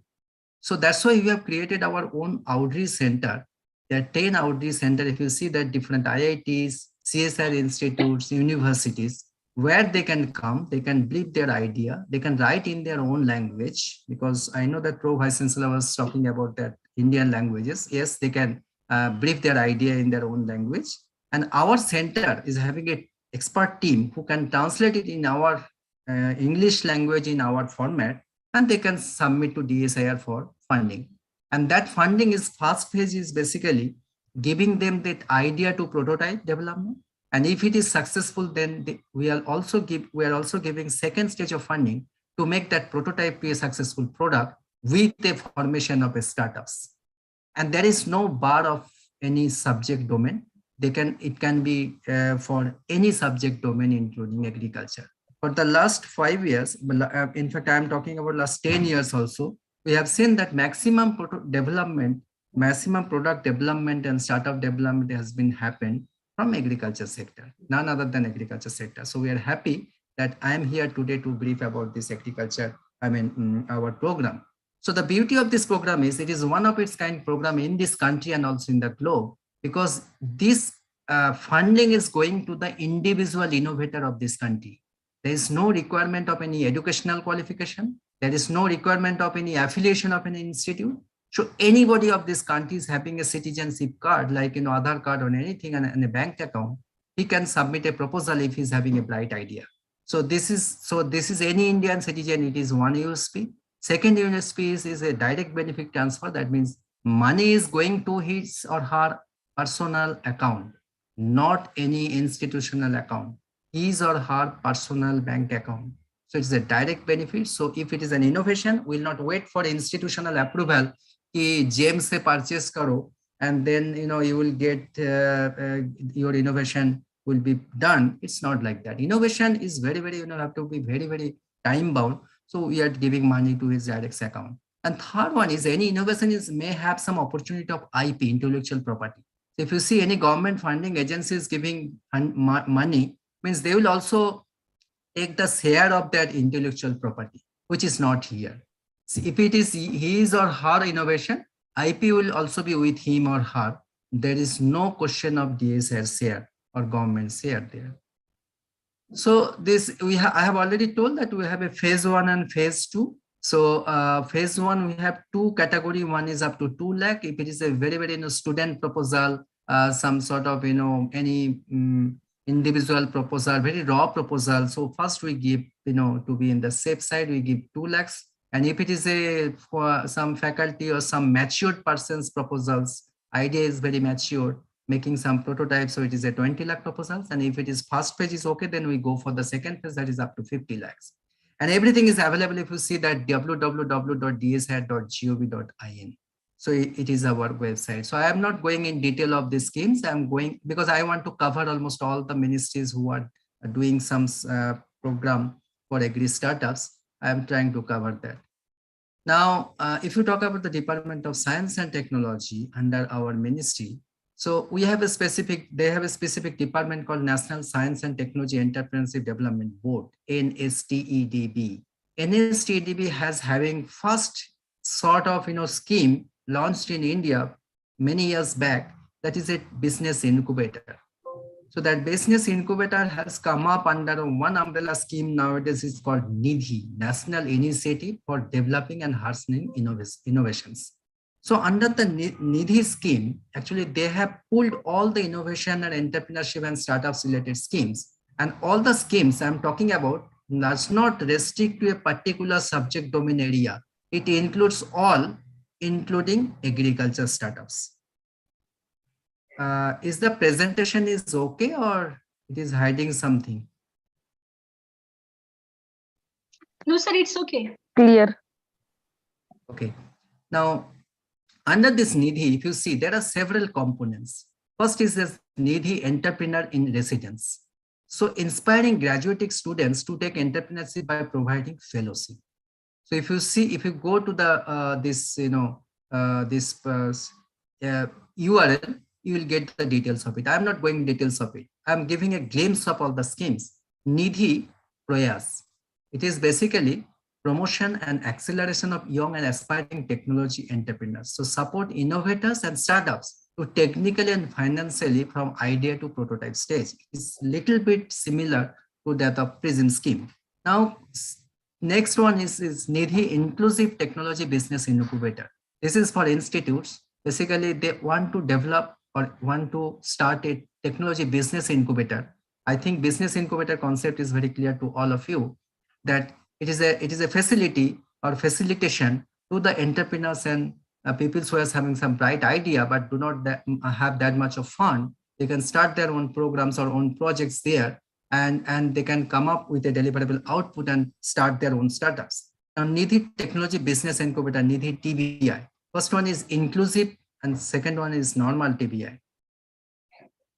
So that's why we have created our own outreach center. There are 10 outreach centers. If you see that different IITs, CSR institutes, universities, where they can come, they can brief their idea, they can write in their own language, because I know that Pro Vice Chancellor was talking about that Indian languages. Yes, they can brief their idea in their own language. And our center is having an expert team who can translate it in our English language in our format, and they can submit to DSIR for funding. And that funding is, first phase is basically giving them that idea to prototype development. And if it is successful, then we are also giving second stage of funding to make that prototype be a successful product with the formation of a startups. And there is no bar of any subject domain. It can be for any subject domain, including agriculture. For the last 5 years, in fact, I'm talking about last 10 years also, we have seen that maximum product development and startup development has been happened from agriculture sector, none other than agriculture sector. So we are happy that I am here today to brief about this agriculture, our program. So the beauty of this program is it is one of its kind program in this country and also in the globe, because this funding is going to the individual innovator of this country. There is no requirement of any educational qualification. There is no requirement of any affiliation of any institute. So anybody of this country is having a citizenship card, like Aadhaar card or anything, and a bank account, he can submit a proposal if he's having a bright idea. So this is any Indian citizen. It is one USP. Second USP is a direct benefit transfer. That means money is going to his or her personal account, not any institutional account. His or her personal bank account. So it's a direct benefit. So if it is an innovation, we'll not wait for institutional approval. James se purchase karo, and then you will get your innovation will be done. It's not like that. Innovation is very, very have to be very, very time bound. So we are giving money to his direct account. And third one is any innovation may have some opportunity of IP, intellectual property. So if you see any government funding agencies giving money, means they will also take the share of that intellectual property, which is not here. So if it is his or her innovation, IP will also be with him or her. There is no question of DSR share or government share there. So this I have already told that we have a phase 1 and phase 2. So phase 1 we have 2 category. One is up to 2 lakh. If it is a very, very student proposal, some sort of any individual proposal, very raw proposal. So first we give to be in the safe side, we give 2 lakhs. And if it is for some faculty or some matured person's proposals, idea is very mature, making some prototypes, so it is a 20 lakh proposals. And if it is first phase is okay, then we go for the second phase, that is up to 50 lakhs. And everything is available if you see that www.dshat.gov.in. So it is our website. So I am not going in detail of these schemes. I'm going because I want to cover almost all the ministries who are doing some program for agri startups. I am trying to cover that. Now, if you talk about the Department of Science and Technology under our ministry, So we have they have a specific department called National Science and Technology Entrepreneurship Development Board, NSTEDB. NSTEDB has having first sort of, scheme launched in India many years back, that is a business incubator. So that business incubator has come up under one umbrella scheme nowadays. Is called NIDHI, National Initiative for Developing and Harnessing Innovations. So under the NIDHI scheme, actually they have pulled all the innovation and entrepreneurship and startups related schemes. And all the schemes I'm talking about does not restrict to a particular subject domain area. It includes all, including agriculture startups. Is the presentation is okay or it is hiding something? No, sir, it's okay. Clear. Okay. Now, under this NIDHI, if you see, there are several components. First is this NIDHI Entrepreneur in Residence. So inspiring graduating students to take entrepreneurship by providing fellowship. So if you see, if you go to the URL, you will get the details of it. I'm not going details of it. I'm giving a glimpse of all the schemes. NIDHI Prayas. It is basically promotion and acceleration of young and aspiring technology entrepreneurs. So support innovators and startups to technically and financially from idea to prototype stage. It's a little bit similar to that of PRISM scheme. Now, next one is NIDHI Inclusive Technology Business Incubator. This is for institutes. Basically, they want to develop or want to start a technology business incubator. I think business incubator concept is very clear to all of you, that it is a facility or facilitation to the entrepreneurs and people who are having some bright idea but do not have that much of fund. They can start their own programs or own projects there, and they can come up with a deliverable output and start their own startups. Now, NIDHI Technology Business Incubator, NIDHI TBI. First one is inclusive and second one is normal TBI.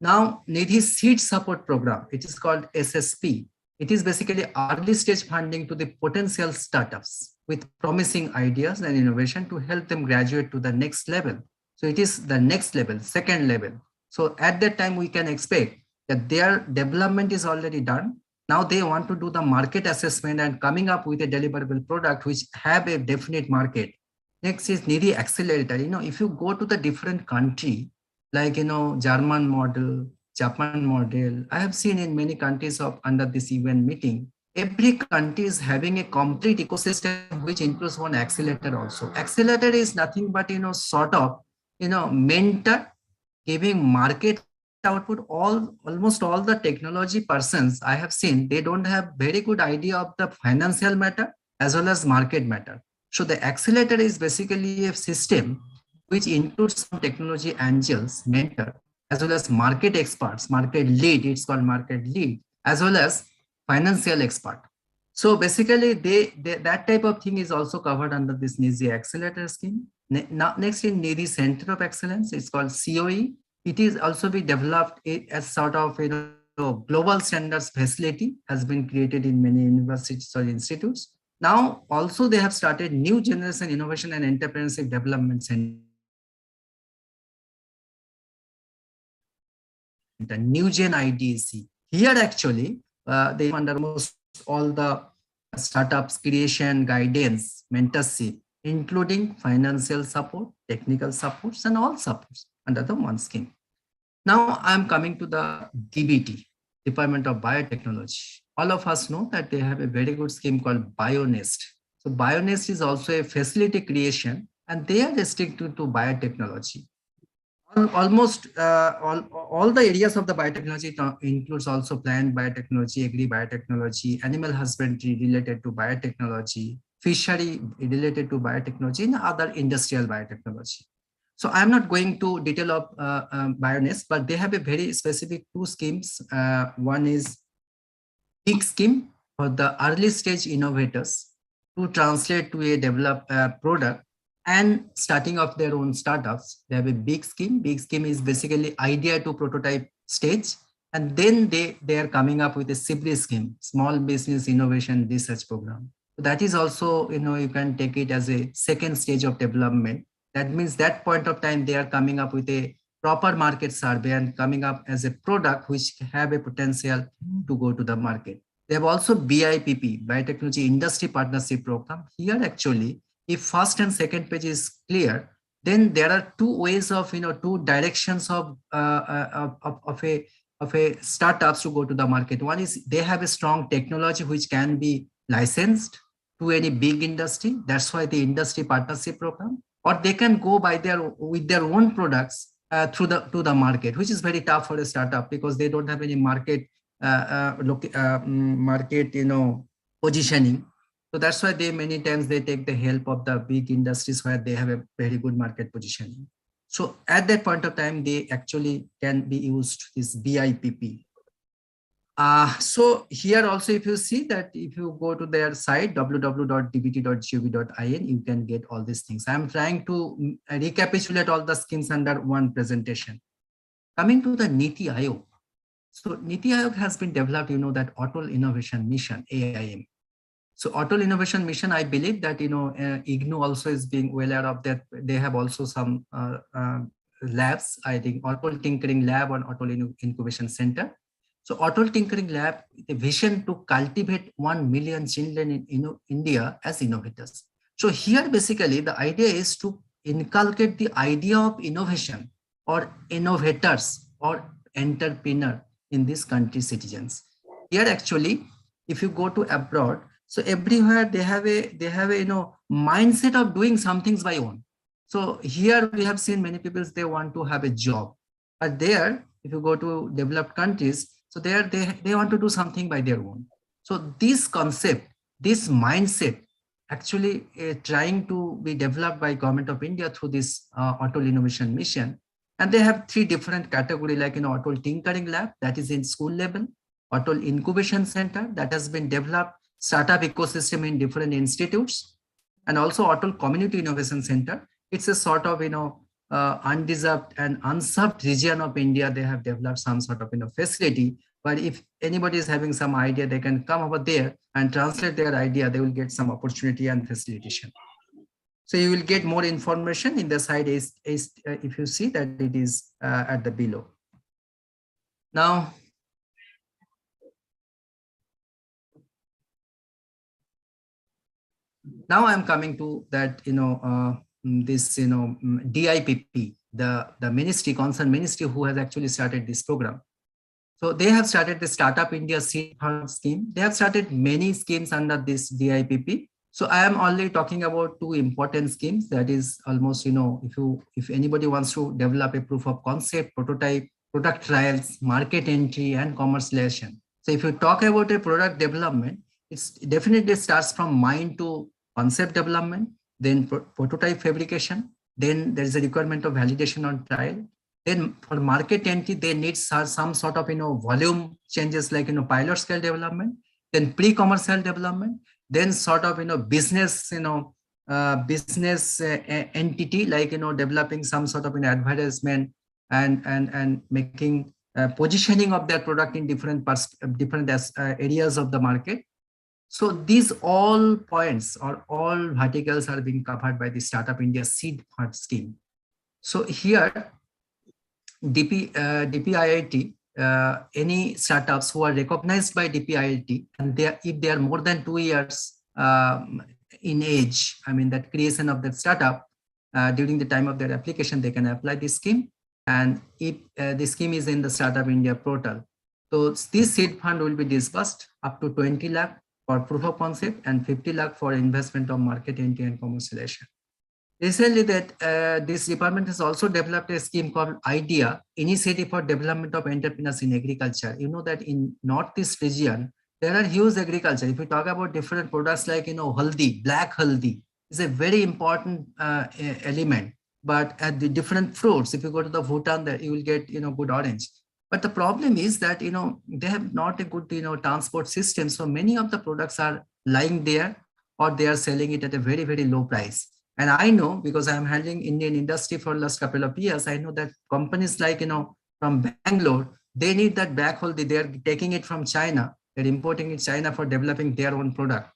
Now, NIDHI Seed Support Program, it is called SSP. It is basically early stage funding to the potential startups with promising ideas and innovation to help them graduate to the next level. So it is the next level, second level. So at that time, we can expect that their development is already done. Now they want to do the market assessment and coming up with a deliverable product which have a definite market. Next is NIDHI Accelerator. If you go to the different country, like, German model, Japan model, I have seen in many countries under this event meeting, every country is having a complete ecosystem which includes one accelerator also. Accelerator is nothing but, sort of, mentor giving market output. Almost all the technology persons I have seen, they don't have very good idea of the financial matter as well as market matter. So the accelerator is basically a system which includes some technology angels, mentor, as well as market experts, market lead, it's called market lead, as well as financial expert. So basically that type of thing is also covered under this NIDHI Accelerator scheme. Next in NIDHI Center of Excellence, it's called COE. It is also be developed as sort of global standards facility, has been created in many universities or institutes. Now also they have started new generation innovation and entrepreneurship development center. The new gen IDC. Here actually, they under almost all the startups creation, guidance, mentorship, including financial support, technical supports, and all supports under the one scheme. Now I'm coming to the DBT, Department of Biotechnology. All of us know that they have a very good scheme called BioNest. So BioNest is also a facility creation, and they are restricted to biotechnology. Almost all the areas of the biotechnology includes also plant biotechnology, agri biotechnology, animal husbandry related to biotechnology, fishery related to biotechnology, and other industrial biotechnology. So I'm not going to detail of BioNest, but they have a very specific two schemes. One is big scheme for the early stage innovators to translate to a developed product and starting off their own startups. They have a big scheme. Big scheme is basically idea to prototype stage. And then they are coming up with a SIBRI scheme, Small Business Innovation Research Program. So that is also, you can take it as a second stage of development. That means that point of time, they are coming up with a proper market survey and coming up as a product which have a potential to go to the market. They have also BIPP, Biotechnology Industry Partnership Program. Here actually, if first and second page is clear, then there are two ways of, two directions of a startups to go to the market. One is they have a strong technology which can be licensed to any big industry. That's why the industry partnership program, or they can go by with their own products to the market, which is very tough for a startup because they don't have any market positioning. So that's why many times they take the help of the big industries where they have a very good market positioning. So at that point of time, they actually can be used this BIPP. So here also, if you see that if you go to their site www.dbt.gov.in, you can get all these things. I'm trying to recapitulate all the schemes under one presentation. Coming to the Niti Aayog. So Niti Aayog has been developed, that Atal Innovation Mission, AIM. So Atal Innovation Mission, I believe that, IGNOU also is being well aware of that. They have also some labs, I think Atal Tinkering Lab and Atal Incubation Center. So Atal Tinkering Lab, the vision to cultivate 1 million children in India as innovators. So here basically the idea is to inculcate the idea of innovation or innovators or entrepreneur in this country citizens. Here actually, if you go to abroad, so everywhere they have a mindset of doing some things by own. So here we have seen many people, they want to have a job, but there, if you go to developed countries, so there they want to do something by their own. So this concept, this mindset, actually trying to be developed by Government of India through this Atal Innovation Mission. And they have 3 different categories, like Atal Tinkering Lab, that is in school level, Atal Incubation Center, that has been developed startup ecosystem in different institutes, and also Atal Community Innovation Center. It's a sort of undeserved and unserved region of India. They have developed some sort of facility, but if anybody is having some idea, they can come over there and translate their idea. They will get some opportunity and facilitation. So you will get more information in the side if you see that it is at the below. Now I'm coming to that, this, DIPP, the ministry, concerned ministry who has actually started this program. So they have started the Startup India Seed Fund scheme. They have started many schemes under this DIPP. So I am only talking about 2 important schemes. That is almost, if anybody wants to develop a proof of concept, prototype, product trials, market entry, and commercialization. So if you talk about a product development, it's definitely starts from mind to concept development, then prototype fabrication, then there is a requirement of validation on trial. Then for market entry, they need some sort of volume changes like pilot scale development, then pre-commercial development, then sort of business business entity like developing some sort of advertisement and making positioning of their product in different areas of the market. So these all points or all verticals are being covered by the Startup India Seed Fund scheme. So here, DPIIT, any startups who are recognized by DPIIT, and if they are more than 2 years in age, I mean that creation of that startup, during the time of their application, they can apply this scheme. And if the scheme is in the Startup India portal, so this seed fund will be disbursed up to 20 lakh for proof of concept and 50 lakh for investment of market entry and commercialization. Recently, that this department has also developed a scheme called IDEA, Initiative for Development of Entrepreneurs in Agriculture. You know that in Northeast region, there are huge agriculture. If we talk about different products like, haldi, black haldi is a very important element. But at the different fruits, if you go to the Bhutan, there you will get, good orange. But the problem is that, they have not a good, transport system. So many of the products are lying there or they are selling it at a very, very low price. And I know, because I'm handling Indian industry for the last couple of years, I know that companies like, from Bangalore, they need that black hole. They're taking it from China. They're importing it China for developing their own product.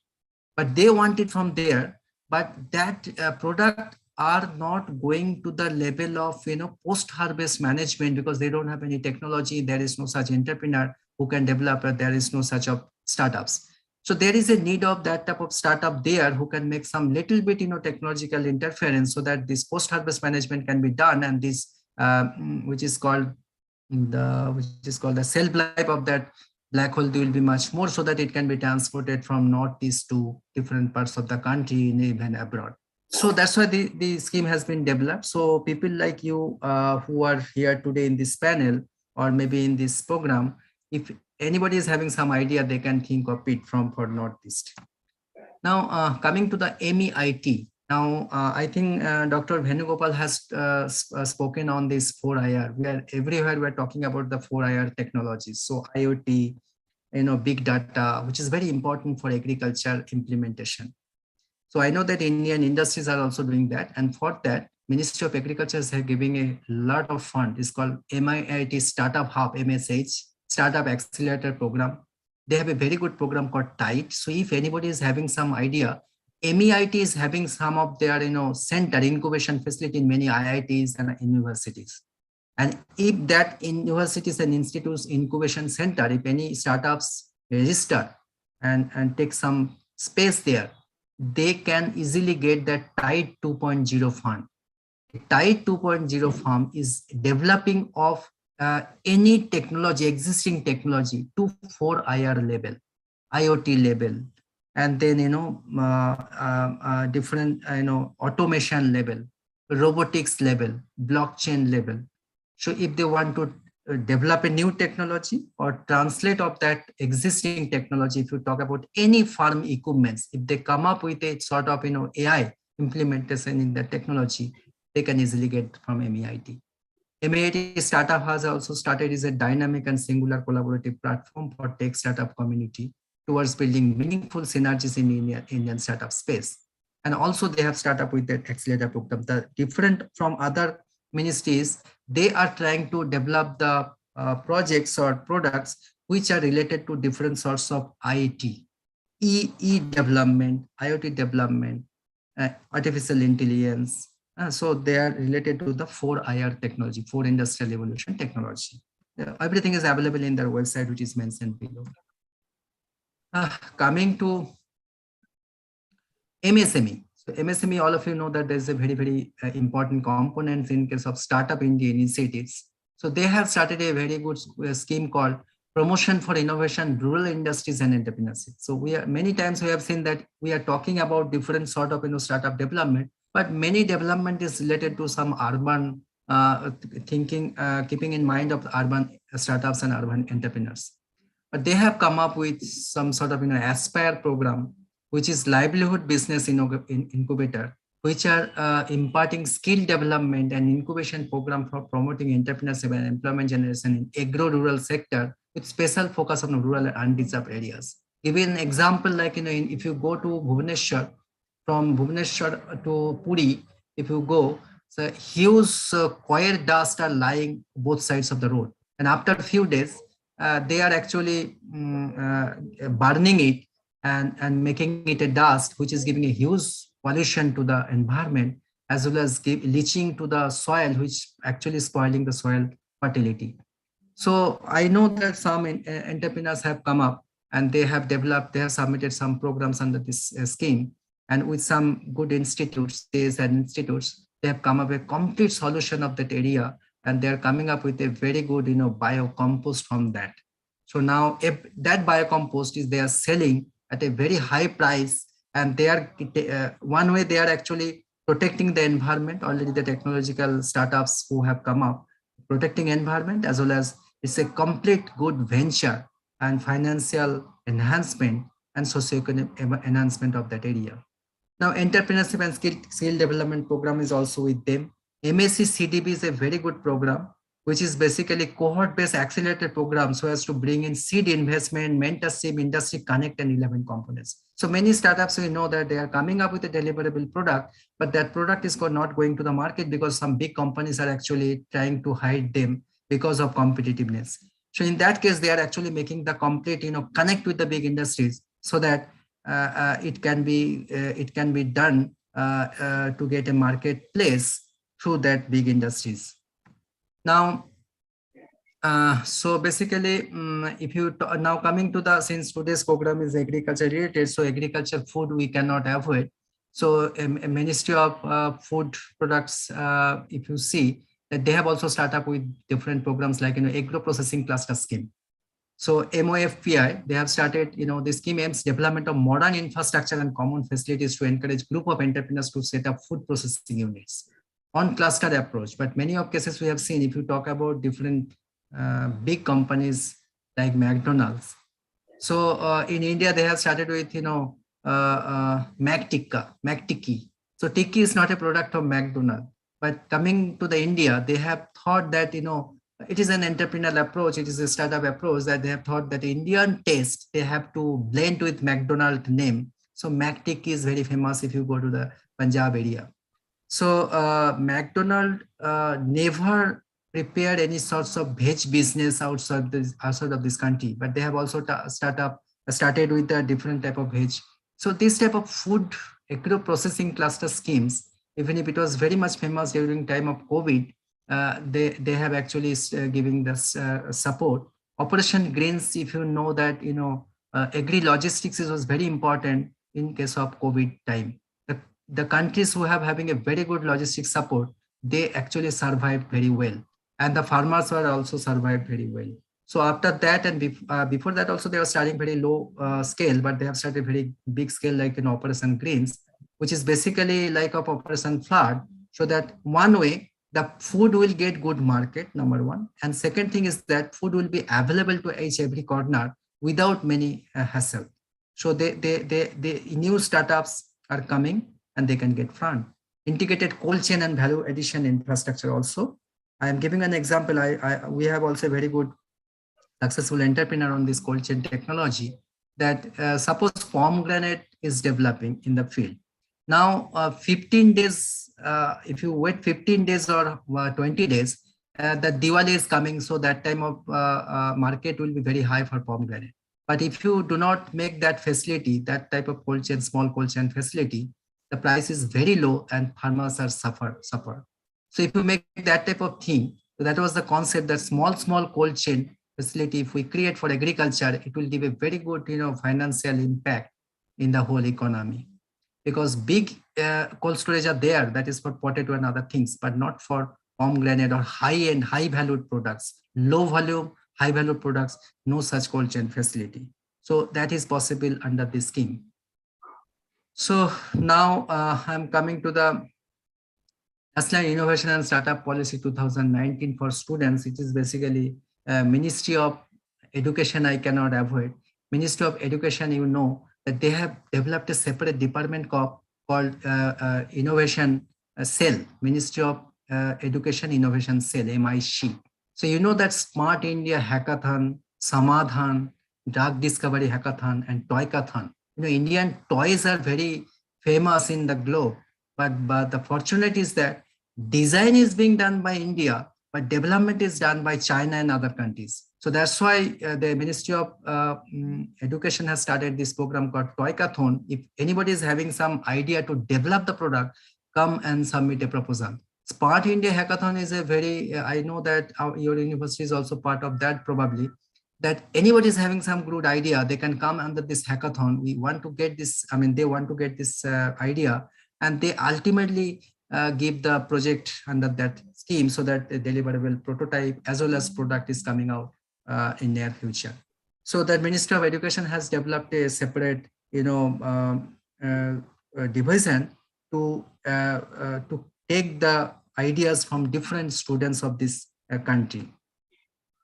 But they want it from there. But that product are not going to the level of, post-harvest management because they don't have any technology. There is no such entrepreneur who can develop it. There is no such of startups. So there is a need of that type of startup there who can make some little bit, technological interference so that this post-harvest management can be done, and this which is called the shelf life of that black hole will be much more, so that it can be transported from northeast to different parts of the country and even abroad. So that's why the scheme has been developed. So people like you who are here today in this panel or maybe in this program, if anybody is having some idea, they can think of it for Northeast. Now, coming to the MEIT. Now, I think Dr. Venugopal has spoken on this 4IR. Everywhere we're talking about the 4IR technologies. So IoT, big data, which is very important for agriculture implementation. So I know that Indian industries are also doing that. And for that, Ministry of Agriculture is giving a lot of fund. It's called MIIT Startup Hub, MSH, Startup Accelerator Program. They have a very good program called TIDE. So if anybody is having some idea, MEIT is having some of their, center incubation facility in many IITs and universities. And if that universities and institutes incubation center, if any startups register and take some space there, they can easily get that TIDE 2.0 fund. TIDE 2.0 fund is developing of any technology, existing technology to 4IR level, IoT level, and then different automation level, robotics level, blockchain level. So if they want to develop a new technology or translate of that existing technology, if you talk about any farm equipments, if they come up with a sort of AI implementation in the technology, they can easily get from MEIT. MEIT Startup has also started as a dynamic and singular collaborative platform for tech startup community towards building meaningful synergies in Indian startup space. And also they have started up with that accelerator program. The different from other ministries, they are trying to develop the projects or products which are related to different sorts of IT, development, IoT development, artificial intelligence. So they are related to the 4IR technology, 4 Industrial Evolution technology. Everything is available in their website, which is mentioned below. Coming to MSME. So MSME, all of you know that there's a very, very important component in case of startup India initiatives. So they have started a very good scheme called Promotion for Innovation, Rural Industries and Entrepreneurship. So many times we have seen that we are talking about different sort of startup development, but many development is related to some urban thinking, keeping in mind of urban startups and urban entrepreneurs. But they have come up with some sort of Aspire program, which is livelihood business incubator, which are imparting skill development and incubation program for promoting entrepreneurship and employment generation in agro-rural sector with special focus on rural and undeserved areas. Give an example, like if you go to Bhubaneswar, from Bhubaneswar to Puri, if you go, so huge coir dust are lying both sides of the road, and after a few days, they are actually burning it and making it a dust, which is giving a huge pollution to the environment, as well as leaching to the soil, which actually spoiling the soil fertility. So I know that some entrepreneurs have come up and they have submitted some programs under this scheme, and with some good institutes, they have come up with a complete solution of that area, and they're coming up with a very good biocompost from that. So now if that biocompost they are selling at a very high price, and they are one way they are actually protecting the environment. Already the technological startups who have come up protecting environment, as well as it's a complete good venture and financial enhancement and socio-economic enhancement of that area. Now, entrepreneurship and skill development program is also with them. MSc CDB is a very good program, which is basically cohort-based accelerator program so as to bring in seed investment, mentorship, industry connect, and 11 components. So many startups, we know that they are coming up with a deliverable product, but that product is not going to the market because some big companies are actually trying to hide them because of competitiveness. So in that case, they are actually making the complete, connect with the big industries so that it can be done to get a marketplace through that big industries. Now, so basically, if you now coming to the, since today's program is agriculture related, so agriculture food we cannot avoid. So a Ministry of Food Products, if you see that they have also started up with different programs like agro processing cluster scheme. So MOFPI, they have started, the scheme aims development of modern infrastructure and common facilities to encourage group of entrepreneurs to set up food processing units on clustered approach. But many of cases we have seen, if you talk about different big companies like McDonald's. So in India, they have started with, McTiki. So Tiki is not a product of McDonald's, but coming to the India, they have thought that, it is an entrepreneurial approach. It is a startup approach that they have thought that Indian taste, they have to blend with McDonald's name. So McTiki is very famous if you go to the Punjab area. So McDonald's never prepared any sorts of veg business outside of this country, but they have also started with a different type of veg. So this type of food agro processing cluster schemes, even if it was very much famous during time of COVID, they have actually giving this support. Operation Greens, if you know that, agri logistics was very important in case of COVID time. The countries who have having a very good logistics support, they actually survived very well. And the farmers were also survived very well. So after that, and before that also, they were starting very low scale, but they have started very big scale, like Operation Greens, which is basically like of Operation Flood. So that one way, the food will get good market, number one. And second thing is that food will be available to each every corner without many hassle. So the new startups are coming and they can get fund. Integrated cold chain and value addition infrastructure also. I am giving an example. We have also a very good successful entrepreneur on this cold chain technology that suppose pomegranate is developing in the field. Now 15 days, if you wait 15 days or 20 days, the Diwali is coming. So that time of market will be very high for pomegranate. But if you do not make that facility, that type of cold chain, small cold chain facility, the price is very low and farmers are suffer. So if you make that type of thing, so that was the concept, that small cold chain facility, if we create for agriculture, it will give a very good, financial impact in the whole economy. Because big cold storage are there, that is for potato and other things, but not for pomegranate or high-end, high-valued products, low volume, high-value products, no such cold chain facility. So that is possible under this scheme. So now I'm coming to the National Innovation and Startup Policy 2019 for students. It is basically Ministry of Education, I cannot avoid. Ministry of Education, that they have developed a separate department called Innovation Cell, Ministry of Education Innovation Cell, MIC. So that Smart India Hackathon, Samadhan, Drug Discovery Hackathon, and Toykathon. Indian toys are very famous in the globe, but the fortunate is that design is being done by India, but development is done by China and other countries. So that's why the Ministry of Education has started this program called Toykathon. If anybody is having some idea to develop the product, come and submit a proposal. Smart India Hackathon is a very, I know that your university is also part of that probably, that anybody is having some good idea, they can come under this hackathon. We want to get this, they want to get this idea, and they ultimately give the project under that scheme so that a deliverable prototype as well as product is coming out in near future. So the Ministry of Education has developed a separate, division to take the ideas from different students of this country.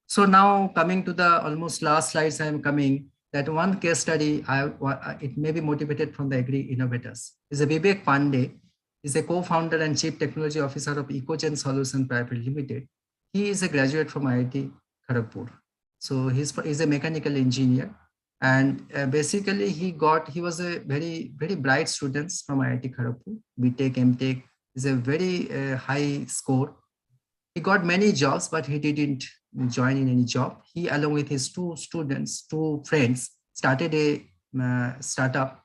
So now coming to the almost last slides, I am coming that one case study, it may be motivated from the agri innovators. Is a Vivek Pandey, is a co-founder and chief technology officer of EcoGen Solution Private Limited. He is a graduate from IIT Kharagpur. So he's a mechanical engineer, and basically he was a very, very bright student from IIT Kharagpur. BTech, MTech is a very high score. He got many jobs, but he didn't join in any job. He, along with his two friends, started a startup,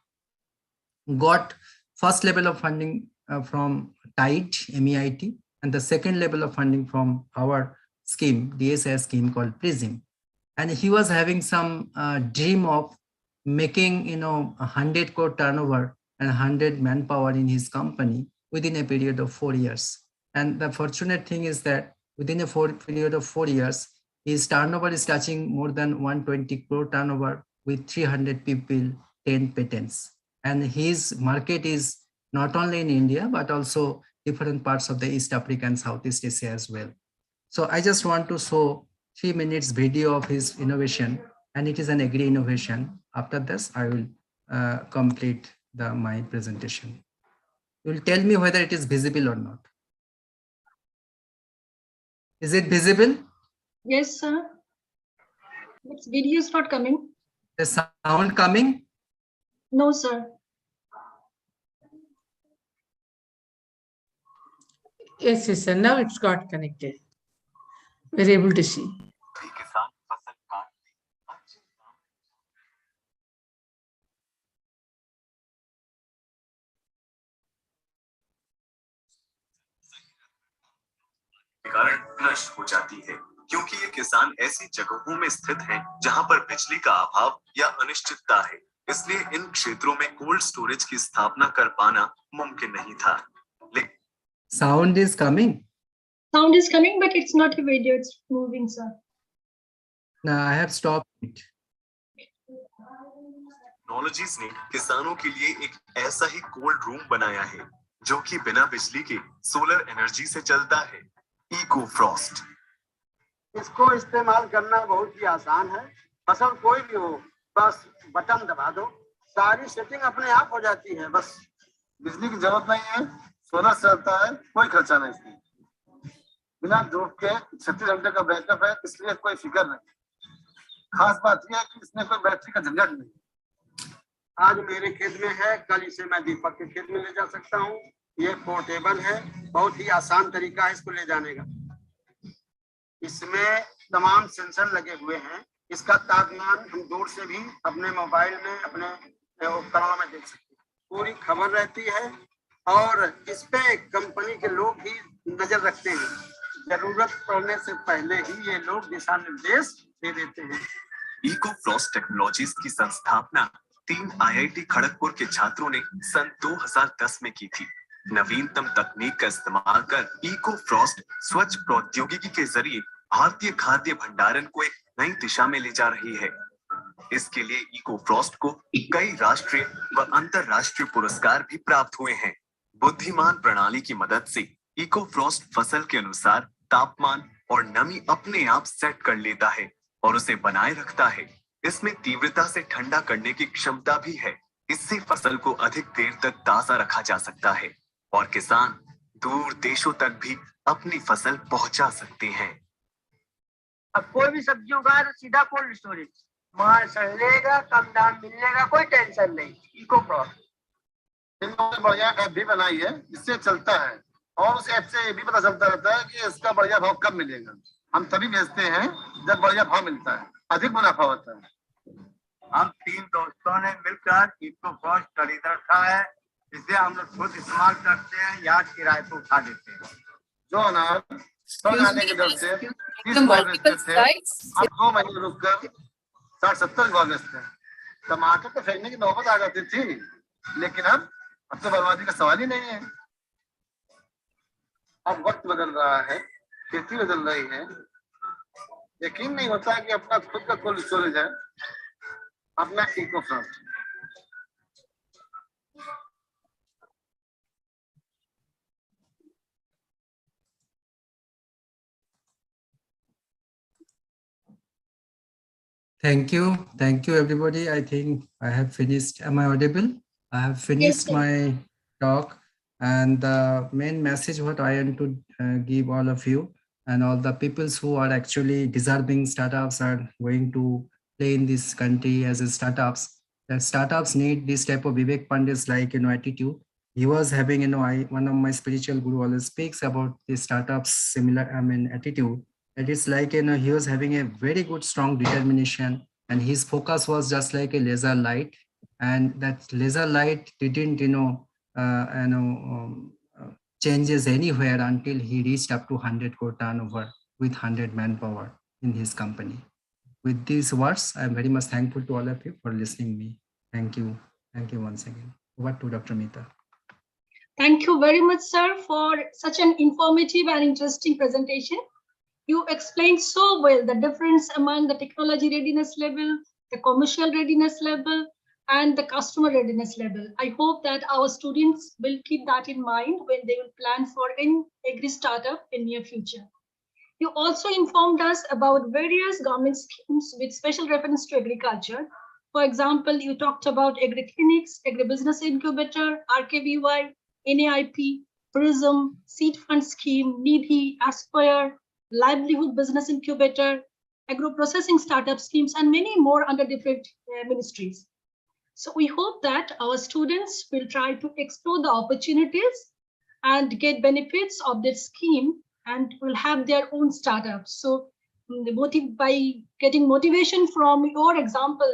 got first level of funding from TIDE, MEIT, and the second level of funding from our scheme, DSI scheme called PRISM. And he was having some dream of making, 100 crore turnover and 100 manpower in his company within a period of 4 years. And the fortunate thing is that within a period of 4 years, his turnover is touching more than 120 crore turnover with 300 people, 10 patents. And his market is not only in India, but also different parts of the East Africa and Southeast Asia as well. So I just want to show 3 minutes video of his innovation, and it is an agri innovation. After this, I will complete my presentation. You will tell me whether it is visible or not. Is it visible? Yes, sir. But video is not coming. The sound coming? No, sir. Yes, yes, sir. Now it's got connected. We're able to see. कारण नष्ट हो जाती है क्योंकि ये किसान ऐसी जगहों में स्थित हैं जहां पर बिजली का अभाव या अनिश्चितता है। इसलिए इन क्षेत्रों में कोल्ड स्टोरेज की स्थापना कर पाना मुमकिन नहीं था। Sound is coming. Sound is coming, but it's not a video. It's moving, sir. No, I have stopped it. Technologies ने किसानों के लिए एक ऐसा ही कोल्ड रूम बनाया है जो कि बिना बिजली के सोलर एनर्जी से चलता है। Eco Frost. इसको इस्तेमाल करना बहुत ही आसान है। फसल कोई भी हो, बस बटन दबा दो, सारी सेटिंग अपने आप हो जाती है। बस बिजली की जरूरत नहीं है, सोलर से चलता है, कोई खर्चा नहीं इसमें। बिना धूप के 36 घंटे का बैकअप है, इसलिए कोई फिक्र नहीं। खास बात यह है कि इसमें कोई बैटरी का झंझट नहीं। आज मेरे खेत में है, कल इसे मैं दीपक के खेत में ले जा सकता हूँ। ये पोर्टेबल है, बहुत ही आसान तरीका है इसको ले जाने का। इसमें तमाम सेंसर लगे हुए हैं। इसका तापमान हम दूर से भी अपने मोबाइल में, अपने उपकरणों में देख सकते हैं। पूरी खबर रहती है और इस पे कंपनी के लोग भी नजर रखते हैं। जरूरत पड़ने से पहले ही ये लोग दिशा निर्देश दे देते हैं। इको फ्रॉस्ट टेक्नोलॉजीज की संस्थापना 3 IIT खड़गपुर के छात्रों ने सन 2010 में की थी। नवीनतम तकनीक का इस्तेमाल कर इको फ्रॉस्ट स्वच्छ प्रौद्योगिकी के जरिए भारतीय खाद्य भंडारण को एक नई दिशा में ले जा रही है। इसके लिए इको फ्रॉस्ट को कई राष्ट्रीय व अंतरराष्ट्रीय पुरस्कार भी प्राप्त हुए हैं। बुद्धिमान प्रणाली की मदद से इको फ्रॉस्ट फसल के अनुसार तापमान और नमी अपने आप सेट कर लेता है और उसे बनाए रखता है। इसमें तीव्रता से ठंडा करने की क्षमता भी है। इससे फसल को अधिक देर तक ताजा रखा जा सकता है और किसान दूर देशों तक भी अपनी फसल पहुंचा सकते हैं। अब कोई भी सब्जी उगा तो सीधा कोल्ड स्टोरेज, वहां सड़ेगा, कम दाम मिलेगा, कोई टेंशन नहीं। इको फ्रॉस्ट इन्होंने बढ़िया ऐप भी बनाई है, इससे चलता है और उस ऐप से ये भी पता चलता रहता है कि इसका बढ़िया भाव कब मिलेगा। हम तभी बेचते हैं जब बढ़िया भाव मिलता है, अधिक मुनाफा होता है। हम 3 दोस्तों ने मिलकर इको फ्रॉस्ट खरीद रखा है। इसे हम लोग खुद इस्तेमाल करते हैं या किराए पे उठा देते हैं। जो अनाज आने के डर से 30 भाव बेचते थे, अब 2 महीने रुक कर 60-70 भाव बेचते हैं। टमाटर तो फेंकने की नौबत आ जाती थी, लेकिन अब तो बर्बादी का सवाल ही नहीं है। अब वक्त बदल रहा है, खेती बदल रही है। यकीन नहीं होता कि अपना खुद का कोल्ड स्टोरेज है, अपना Eco Frost. Thank you everybody. I think I have finished. Am I audible? I have finished my talk, and the main message what I want to give all of you and all the peoples who are actually deserving startups are going to play in this country as a startups. That startups need this type of Vivek Pandey's attitude. He was having one of my spiritual guru always speaks about the startups similar attitude. That is he was having a very good strong determination, and his focus was just like a laser light, and that laser light didn't changes anywhere until he reached up to 100 crore turnover with 100 manpower in his company. With these words, I am very much thankful to all of you for listening me. Thank you. Thank you once again. Over to Dr. Mita. Thank you very much, sir, for such an informative and interesting presentation. You explained so well the difference among the technology readiness level, the commercial readiness level, and the customer readiness level. I hope that our students will keep that in mind when they will plan for an agri startup in near future. You also informed us about various government schemes with special reference to agriculture. For example, you talked about agri-clinics, agribusiness incubator, RKVY, NAIP, PRISM, seed fund scheme, Nidhi, Aspire, livelihood business incubator, agro-processing startup schemes, and many more under different ministries. So we hope that our students will try to explore the opportunities and get benefits of this scheme and will have their own startups. So by getting motivation from your example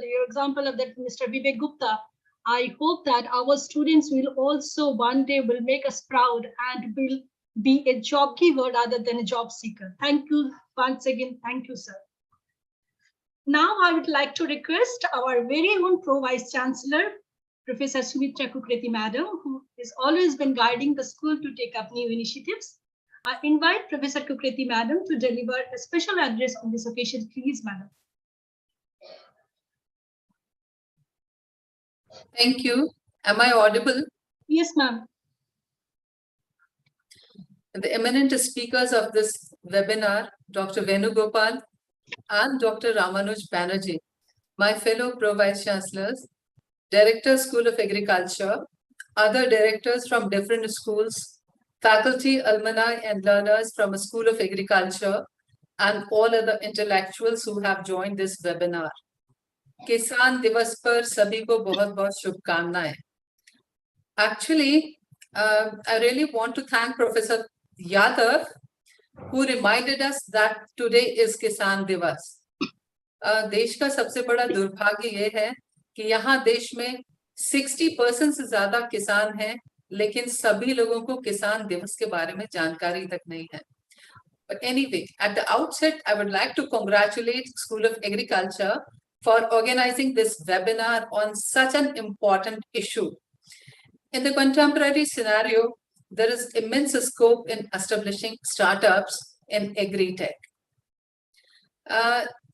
of that Mr. Vivek Gupta, I hope that our students will also one day will make us proud and will be a job giver rather than a job seeker. Thank you once again. Thank you, sir. Now I would like to request our very own Pro Vice Chancellor, Professor Sumitra Kukreti Madam, who has always been guiding the school to take up new initiatives. I invite Professor Kukreti Madam to deliver a special address on this occasion. Please, Madam. Thank you. Am I audible? Yes, ma'am. The eminent speakers of this webinar, Dr. Venugopal and Dr. Ramanuj Banerjee, my fellow Pro Vice Chancellors, Director School of Agriculture, other directors from different schools, faculty, alumni, and learners from a School of Agriculture, and all other intellectuals who have joined this webinar. किसान दिवस पर सभी को बहुत-बहुत शुभकामनाएं. Actually, I really want to thank Professor Yadav, who reminded us that today is Kisan Divas. देश का सबसे बड़ा दुर्भाग्य ये है कि यहाँ देश में 60% से ज्यादा किसान हैं, लेकिन सभी लोगों को किसान दिवस के बारे में जानकारी तक नहीं है. But anyway, at the outset, I would like to congratulate School of Agriculture for organizing this webinar on such an important issue. In the contemporary scenario, there is immense scope in establishing startups in Agritech.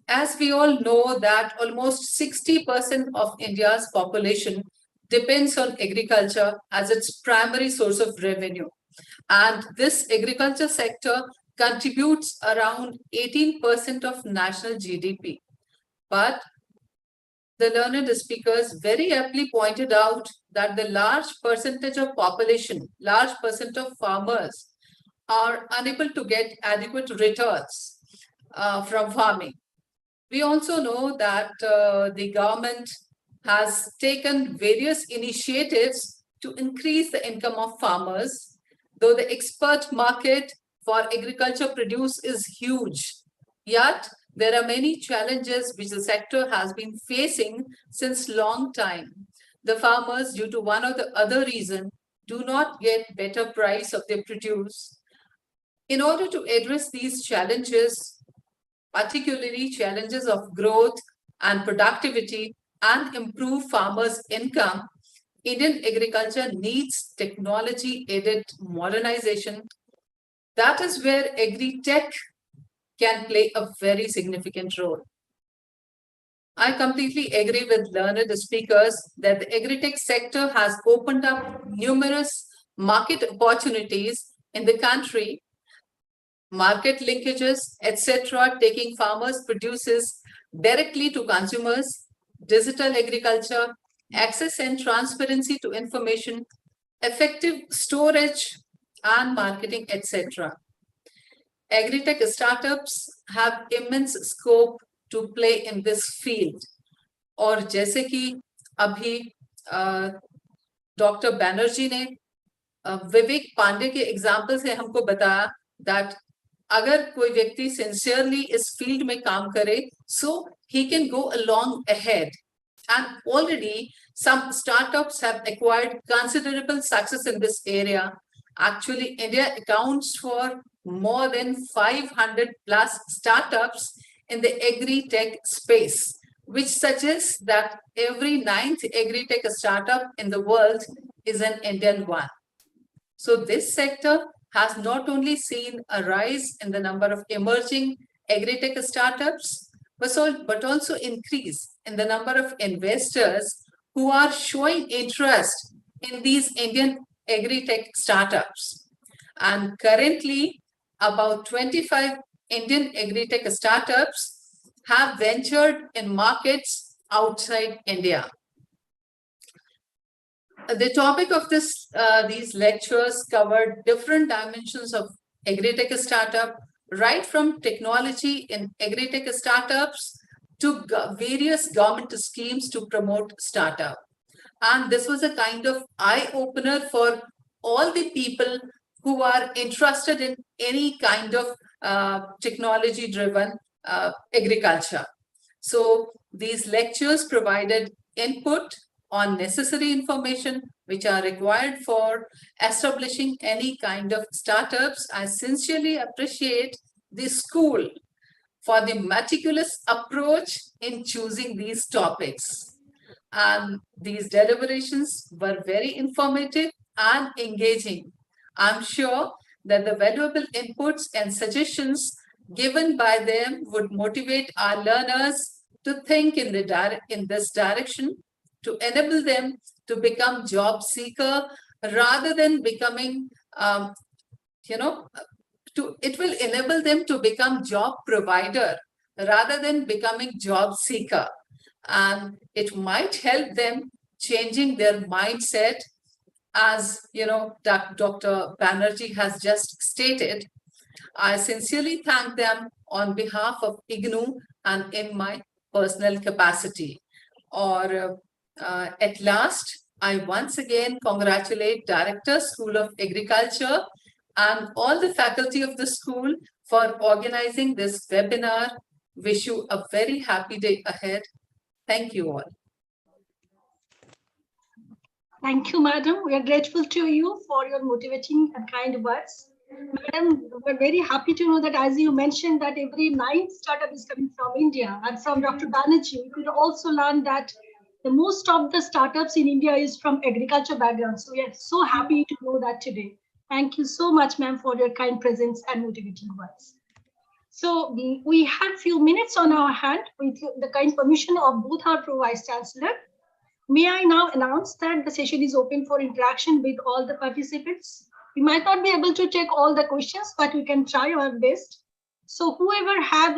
As we all know that almost 60% of India's population depends on agriculture as its primary source of revenue. And this agriculture sector contributes around 18% of national GDP. But the learned speakers very aptly pointed out that the large percentage of population, large percent of farmers are unable to get adequate returns from farming. We also know that the government has taken various initiatives to increase the income of farmers, though the export market for agriculture produce is huge. Yet, there are many challenges which the sector has been facing since long time. The farmers, due to one or the other reason, do not get better price of their produce. In order to address these challenges, particularly challenges of growth and productivity and improve farmers' income, Indian agriculture needs technology-aided modernization. That is where Agritech can play a very significant role. I completely agree with learned speakers that the Agritech sector has opened up numerous market opportunities in the country, market linkages, etc., taking farmers' produces directly to consumers, digital agriculture, access and transparency to information, effective storage and marketing, etc. Agritech startups have immense scope to play in this field. और जैसे कि अभी doctor Banerjee ने विवेक पांडे के example से हमको बताया that अगर कोई व्यक्ति सिंसियरली इस फील्ड में काम करे, so he can go along ahead. And already some startups have acquired considerable success in this area. Actually, India accounts for more than 500 plus startups in the agri-tech space, which suggests that every 9th agri-tech startup in the world is an Indian one. So this sector has not only seen a rise in the number of emerging agri-tech startups, but also increase in the number of investors who are showing interest in these Indian agri-tech startups. And currently, about 25 Indian agri-tech startups have ventured in markets outside India. The topic of these lectures covered different dimensions of agri-tech startup, right from technology in agri-tech startups to various government schemes to promote startup. And this was a kind of eye-opener for all the people who are interested in any kind of technology-driven agriculture. So these lectures provided input on necessary information which are required for establishing any kind of startups. I sincerely appreciate the school for the meticulous approach in choosing these topics. And these deliberations were very informative and engaging. I'm sure that the valuable inputs and suggestions given by them would motivate our learners to think in this direction, to enable them to become job seeker rather than becoming, it will enable them to become job provider rather than becoming job seeker. And it might help them changing their mindset, as Dr. Banerjee has just stated. I sincerely thank them on behalf of IGNOU and in my personal capacity. At last, I once again congratulate Director, School of Agriculture and all the faculty of the school for organizing this webinar. Wish you a very happy day ahead. Thank you all. Thank you, madam. We are grateful to you for your motivating and kind words. Madam, we're very happy to know that, as you mentioned, that every 9th startup is coming from India. And from Dr. Banerjee, we could also learn that the most of the startups in India is from agriculture background. So we are so happy to know that today. Thank you so much, ma'am, for your kind presence and motivating words. So we have few minutes on our hand with the kind permission of both our Pro-Vice Chancellor. May I now announce that the session is open for interaction with all the participants. We might not be able to take all the questions, but we can try our best. So whoever have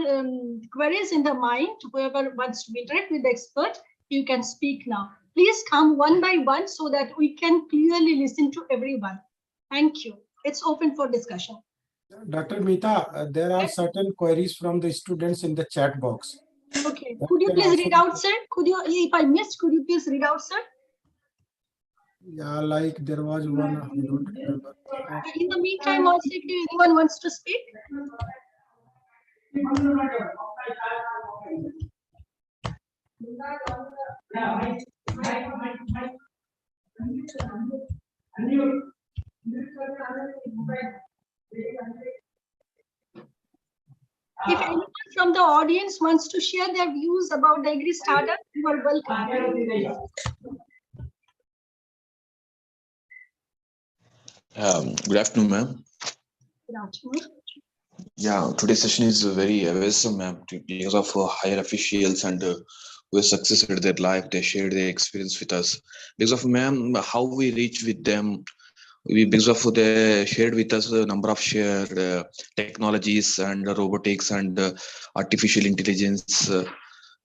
queries in the mind, whoever wants to interact with the expert, you can speak now. Please come one by one so that we can clearly listen to everyone. Thank you. It's open for discussion. Dr. Meeta, there are certain queries from the students in the chat box. Okay. Could you please read out, sir? Could you, if I missed, could you please read out, sir? Yeah, like there was one, I don't remember. In the meantime, also, if anyone wants to speak. If anyone from the audience wants to share their views about the agri startup, you are welcome. Good afternoon, ma'am. Good afternoon. Yeah, today's session is very awesome, ma'am, because of higher officials and who succeeded their life. They shared their experience with us. Because of, ma'am, how we reach with them, because of they shared with us a number of shared technologies and robotics and artificial intelligence.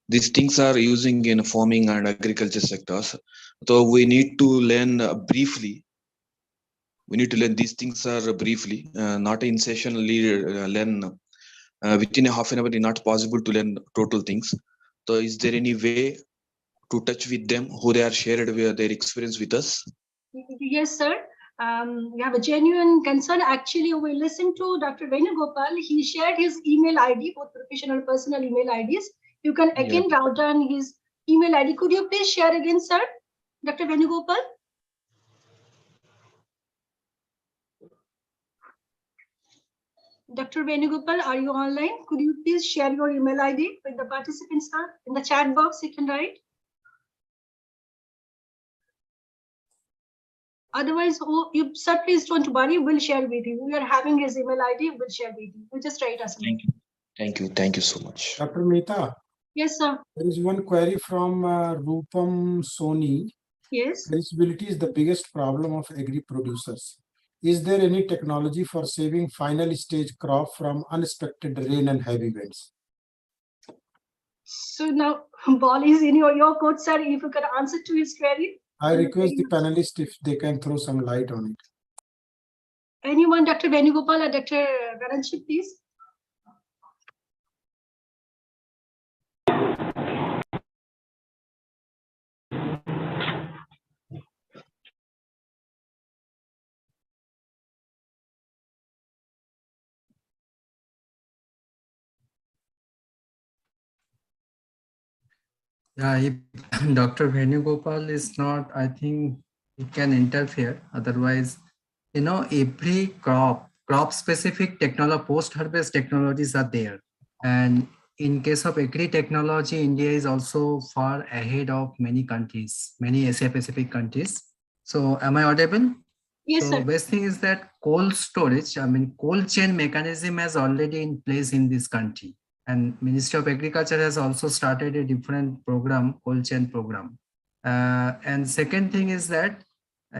These things are using in farming and agriculture sectors. So we need to learn briefly. We need to learn these things are briefly, not in session learn within a half an hour. It's not possible to learn total things. So is there any way to touch with them who they are shared with their experience with us? Yes, sir. We have a genuine concern. Actually, we listened to Dr. Venugopal. He shared his email ID, both professional and personal email IDs. You can again route down his email ID. Could you please share again, sir? Dr. Venugopal? Dr. Venugopal, are you online? Could you please share your email ID with the participants, sir? In the chat box, you can write. Otherwise, you, sir, please don't worry. We'll share with you. We are having his email ID. We'll share with you. We'll just write us. Thank you so much. Dr. Mehta. Yes, sir. There is one query from Rupam Soni. Yes. Traceability is the biggest problem of agri producers. Is there any technology for saving final stage crop from unexpected rain and heavy winds? So now, ball is in your court, sir. If you can answer to his query. I request the panelists if they can throw some light on it. Anyone, Dr. Venugopal or Dr. Garanchi, please. Yeah, if Dr. Venugopal is not, I think it can interfere. Otherwise, every crop specific technology, post-harvest technologies are there. And in case of agri-technology, India is also far ahead of many countries, many Asia-Pacific countries. So am I audible? Yes, so sir. best thing is that cold storage, cold chain mechanism is already in place in this country. And Ministry of Agriculture has also started a different program, cold chain program. And second thing is that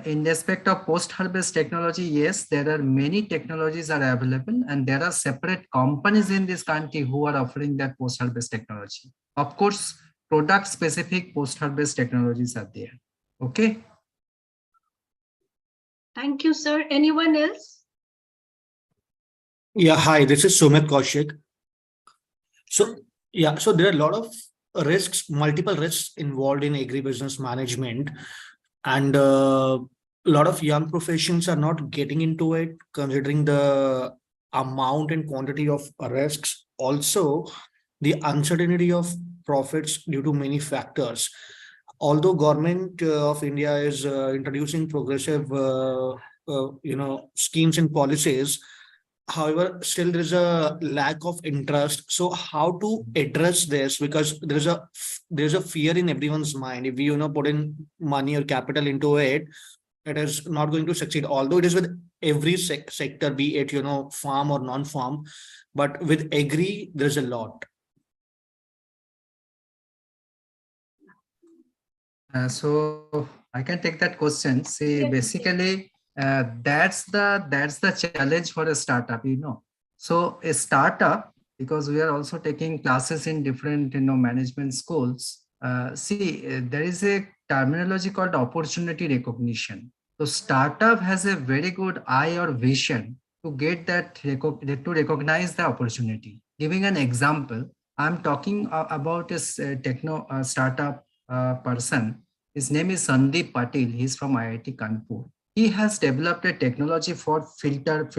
in respect of post-harvest technology, yes, there are many technologies are available and there are separate companies in this country who are offering that post-harvest technology. Of course, product-specific post-harvest technologies are there. Okay. Thank you, sir. Anyone else? Yeah, hi, this is Sumit Kaushik. So, yeah, so there are a lot of risks, multiple risks involved in agribusiness management, and a lot of young professions are not getting into it, considering the amount and quantity of risks. Also, the uncertainty of profits due to many factors. Although government of India is introducing progressive, schemes and policies, however, still there is a lack of interest. So how to address this? Because there's a fear in everyone's mind. If we put in money or capital into it, it is not going to succeed. Although it is with every sector, be it farm or non-farm, but with agri, there's a lot. So I can take that question. See, basically, that's the challenge for a startup. So a startup, because we are also taking classes in different management schools. There is a terminology called opportunity recognition. So startup has a very good eye or vision to get that to recognize the opportunity. Giving an example, I'm talking about a startup person. His name is Sandeep Patil. He's from IIT Kanpur. He has developed a technology for filtering,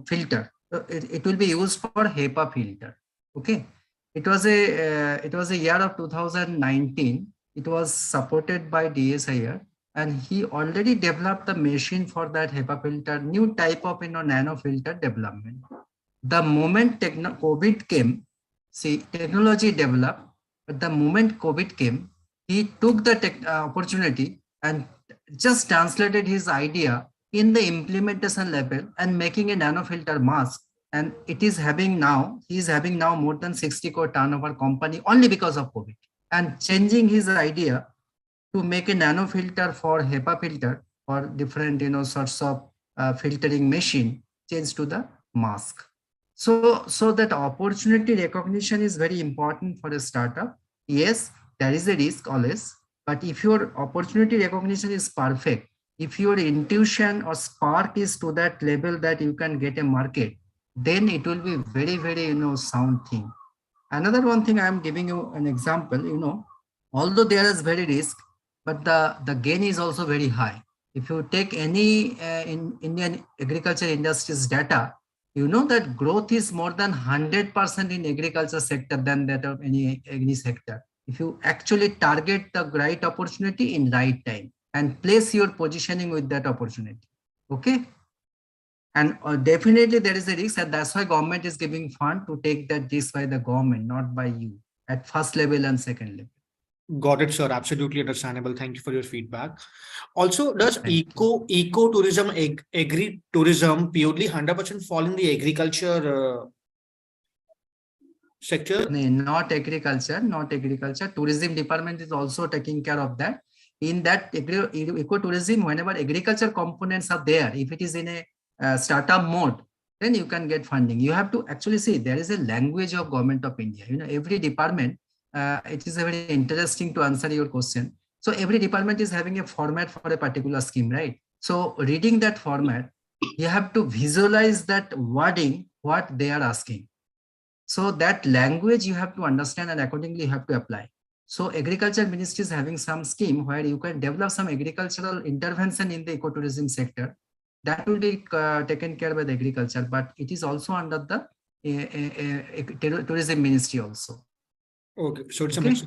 filter. It will be used for HEPA filter. Okay. It was a year of 2019. It was supported by DSIR, and he already developed the machine for that HEPA filter, new type of nano filter development. The moment COVID came, technology developed, but the moment COVID came, he took the opportunity and just translated his idea in the implementation level and making a nanofilter mask. And he is having now more than 60 crore turnover company only because of COVID, and changing his idea to make a nanofilter for HEPA filter or different sorts of filtering machine, change to the mask. So that opportunity recognition is very important for a startup. Yes, there is a risk always, but if your opportunity recognition is perfect, if your intuition or spark is to that level that you can get a market, then it will be very, very sound thing. Another one thing I am giving you an example. Although there is very risk, but the gain is also very high. If you take any in Indian agriculture industry's data, that growth is more than 100% in agriculture sector than that of any sector. if you actually target the right opportunity in right time and place your positioning with that opportunity. Okay. And definitely there is a risk, and that's why government is giving fund to take that risk by the government, not by you, at first level and second level. Got it, sir. Absolutely understandable. Thank you for your feedback. Also, does Thank eco-tourism, agri-tourism purely 100% fall in the agriculture sector? No, not agriculture, not agriculture. Tourism department is also taking care of that. In that ecotourism, whenever agriculture components are there, if it is in a startup mode, then you can get funding. You have to actually see there is a language of Government of India. You know, every department, it is very interesting to answer your question. So every department is having a format for a particular scheme, right? So reading that format, you have to visualize that wording, what they are asking. So that language you have to understand, and accordingly you have to apply. So agriculture ministry is having some scheme where you can develop some agricultural intervention in the ecotourism sector. That will be taken care by the agriculture, but it is also under the tourism ministry also. Okay, so it's a Okay. mix.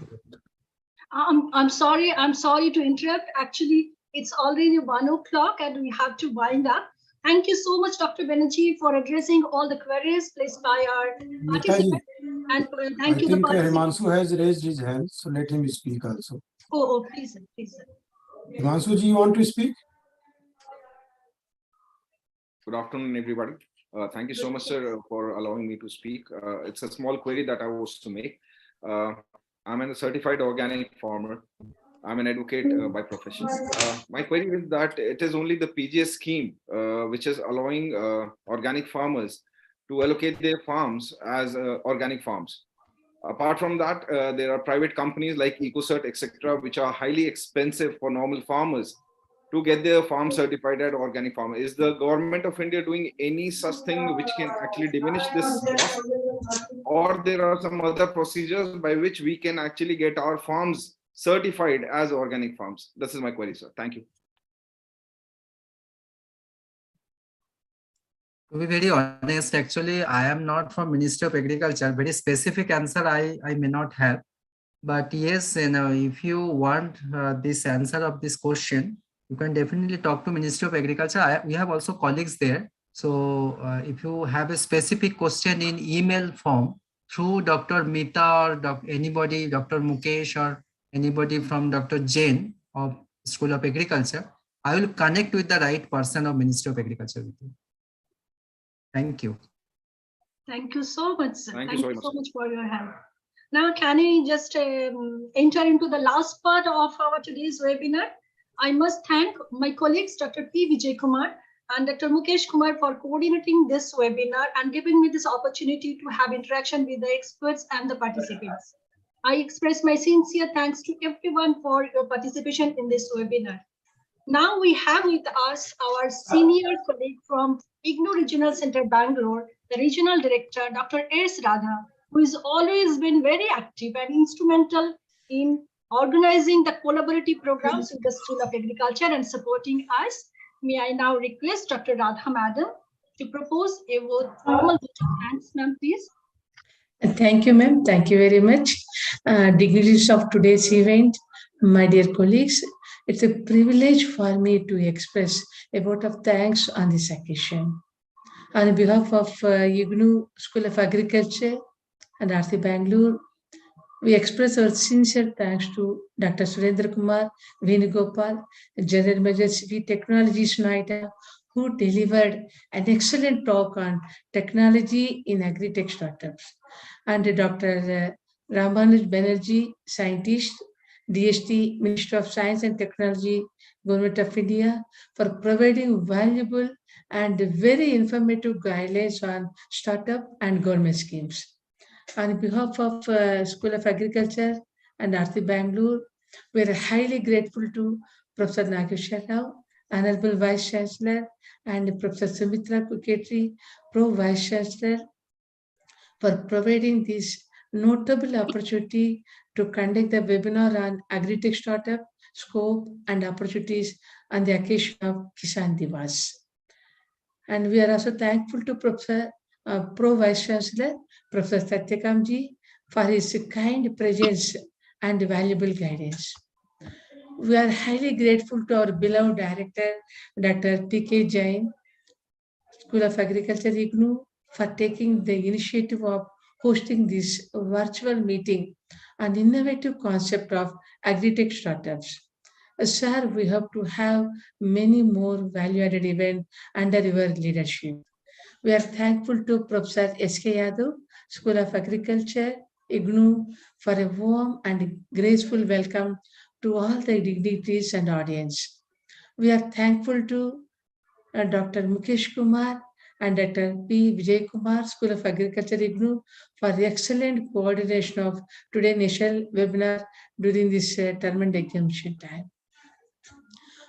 I'm sorry to interrupt. Actually, it's already 1 o'clock and we have to wind up. Thank you so much, Dr. Banerjee, for addressing all the queries placed by our participants. And thank you. I think Himanshu has raised his hand, so let him speak also. Oh, please, please. Himanshu ji, you want to speak? Good afternoon, everybody. Thank you so much, sir, for allowing me to speak. It's a small query that I was to make. I'm a certified organic farmer. I'm an advocate by profession. My query is that it is only the PGS scheme which is allowing organic farmers to allocate their farms as organic farms. Apart from that, there are private companies like EcoCert, etc., which are highly expensive for normal farmers to get their farm certified as organic farmer. Is the government of India doing any such thing which can actually diminish this cost? Or there are some other procedures by which we can actually get our farms certified as organic farms? This is my query, sir. Thank you. To be very honest, actually, I am not from Ministry of Agriculture. Very specific answer I may not have. But yes, you know, if you want this answer of this question, you can definitely talk to Ministry of Agriculture. We have also colleagues there. So if you have a specific question in email form through Dr. Mita or anybody, Dr. Mukesh or anybody from Dr. Jain of School of Agriculture, I will connect with the right person of Ministry of Agriculture with you. Thank you. Thank you so much, sir. Thank Thank you you so so much for your help. Now, can I just enter into the last part of our today's webinar? I must thank my colleagues, Dr. P. Vijay Kumar and Dr. Mukesh Kumar, for coordinating this webinar and giving me this opportunity to have interaction with the experts and the participants. I express my sincere thanks to everyone for your participation in this webinar. Now we have with us our senior colleague from IGNOU Regional Center, Bangalore, the Regional Director, Dr. S. Radha, who has always been very active and instrumental in organizing the collaborative programs with the School of Agriculture and supporting us. May I now request Dr. Radha Madam to propose a formal vote of thanks, ma'am, please. Thank you, ma'am. Thank you very much. Dignitaries of today's event, my dear colleagues, it's a privilege for me to express a vote of thanks on this occasion. On behalf of IGNOU School of Agriculture and RT Bangalore, we express our sincere thanks to Dr. Surendra Kumar Venugopal, General Manager CV Technologies Noida, who delivered an excellent talk on technology in Agritech startups, and Dr. Ramanuj Banerjee, scientist, DST, Ministry of Science and Technology, Government of India, for providing valuable and very informative guidelines on startup and government schemes. On behalf of School of Agriculture and RT Bangalore, we are highly grateful to Professor Nageswar Rao, Honorable Vice Chancellor, and Professor Sumitra Kuketri, Pro Vice Chancellor, for providing this notable opportunity to conduct the webinar on Agritech startup, scope, and opportunities on the occasion of Kisan Divas. And we are also thankful to Professor Pro Vice Chancellor, Professor Satyakamji, for his kind presence and valuable guidance. We are highly grateful to our beloved director, Dr. P.K. Jain, School of Agriculture, IGNOU, for taking the initiative of hosting this virtual meeting on innovative concept of Agritech startups. Sir, we hope to have many more value-added events under your leadership. We are thankful to Professor S.K. Yadav, School of Agriculture, IGNOU, for a warm and graceful welcome to all the dignitaries and audience. We are thankful to Dr. Mukesh Kumar and Dr. P. Vijay Kumar, School of Agriculture, IGNOU, for the excellent coordination of today's national webinar during this term and examination time.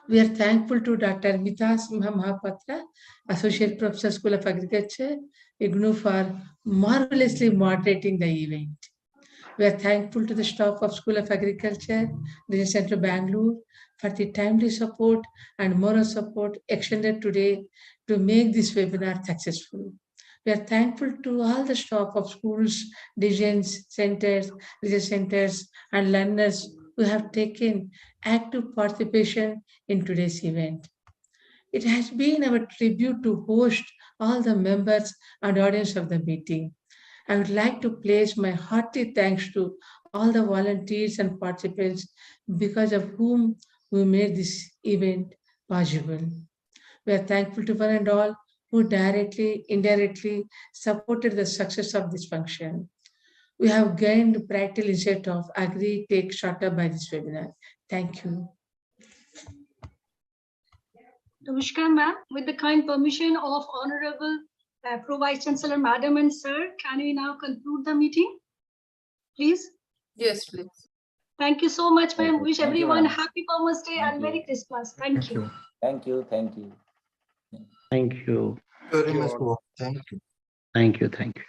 We are thankful to Dr. Mitas Mahapatra, Associate Professor, School of Agriculture, IGNOU, for marvelously moderating the event. We are thankful to the staff of School of Agriculture, Regional Center Bangalore, for the timely support and moral support extended today to make this webinar successful. We are thankful to all the staff of schools, divisions, centers, research centers, and learners who have taken active participation in today's event. It has been our tribute to host all the members and audience of the meeting. I would like to place my hearty thanks to all the volunteers and participants because of whom we made this event possible. We are thankful to one and all who directly, indirectly supported the success of this function. We have gained practical insight of Agritech startup by this webinar. Thank you. Namaskar, ma'am. With the kind permission of Honorable Pro Vice Chancellor, Madam and Sir, can we now conclude the meeting? Please. Yes, please. Thank you so much, ma'am. Wish Thank you, everyone ma'am. happy Farmers Day and Merry Christmas. Thank you. Thank you. Thank you. Thank you. Very much. Thank you. Thank you. Thank you.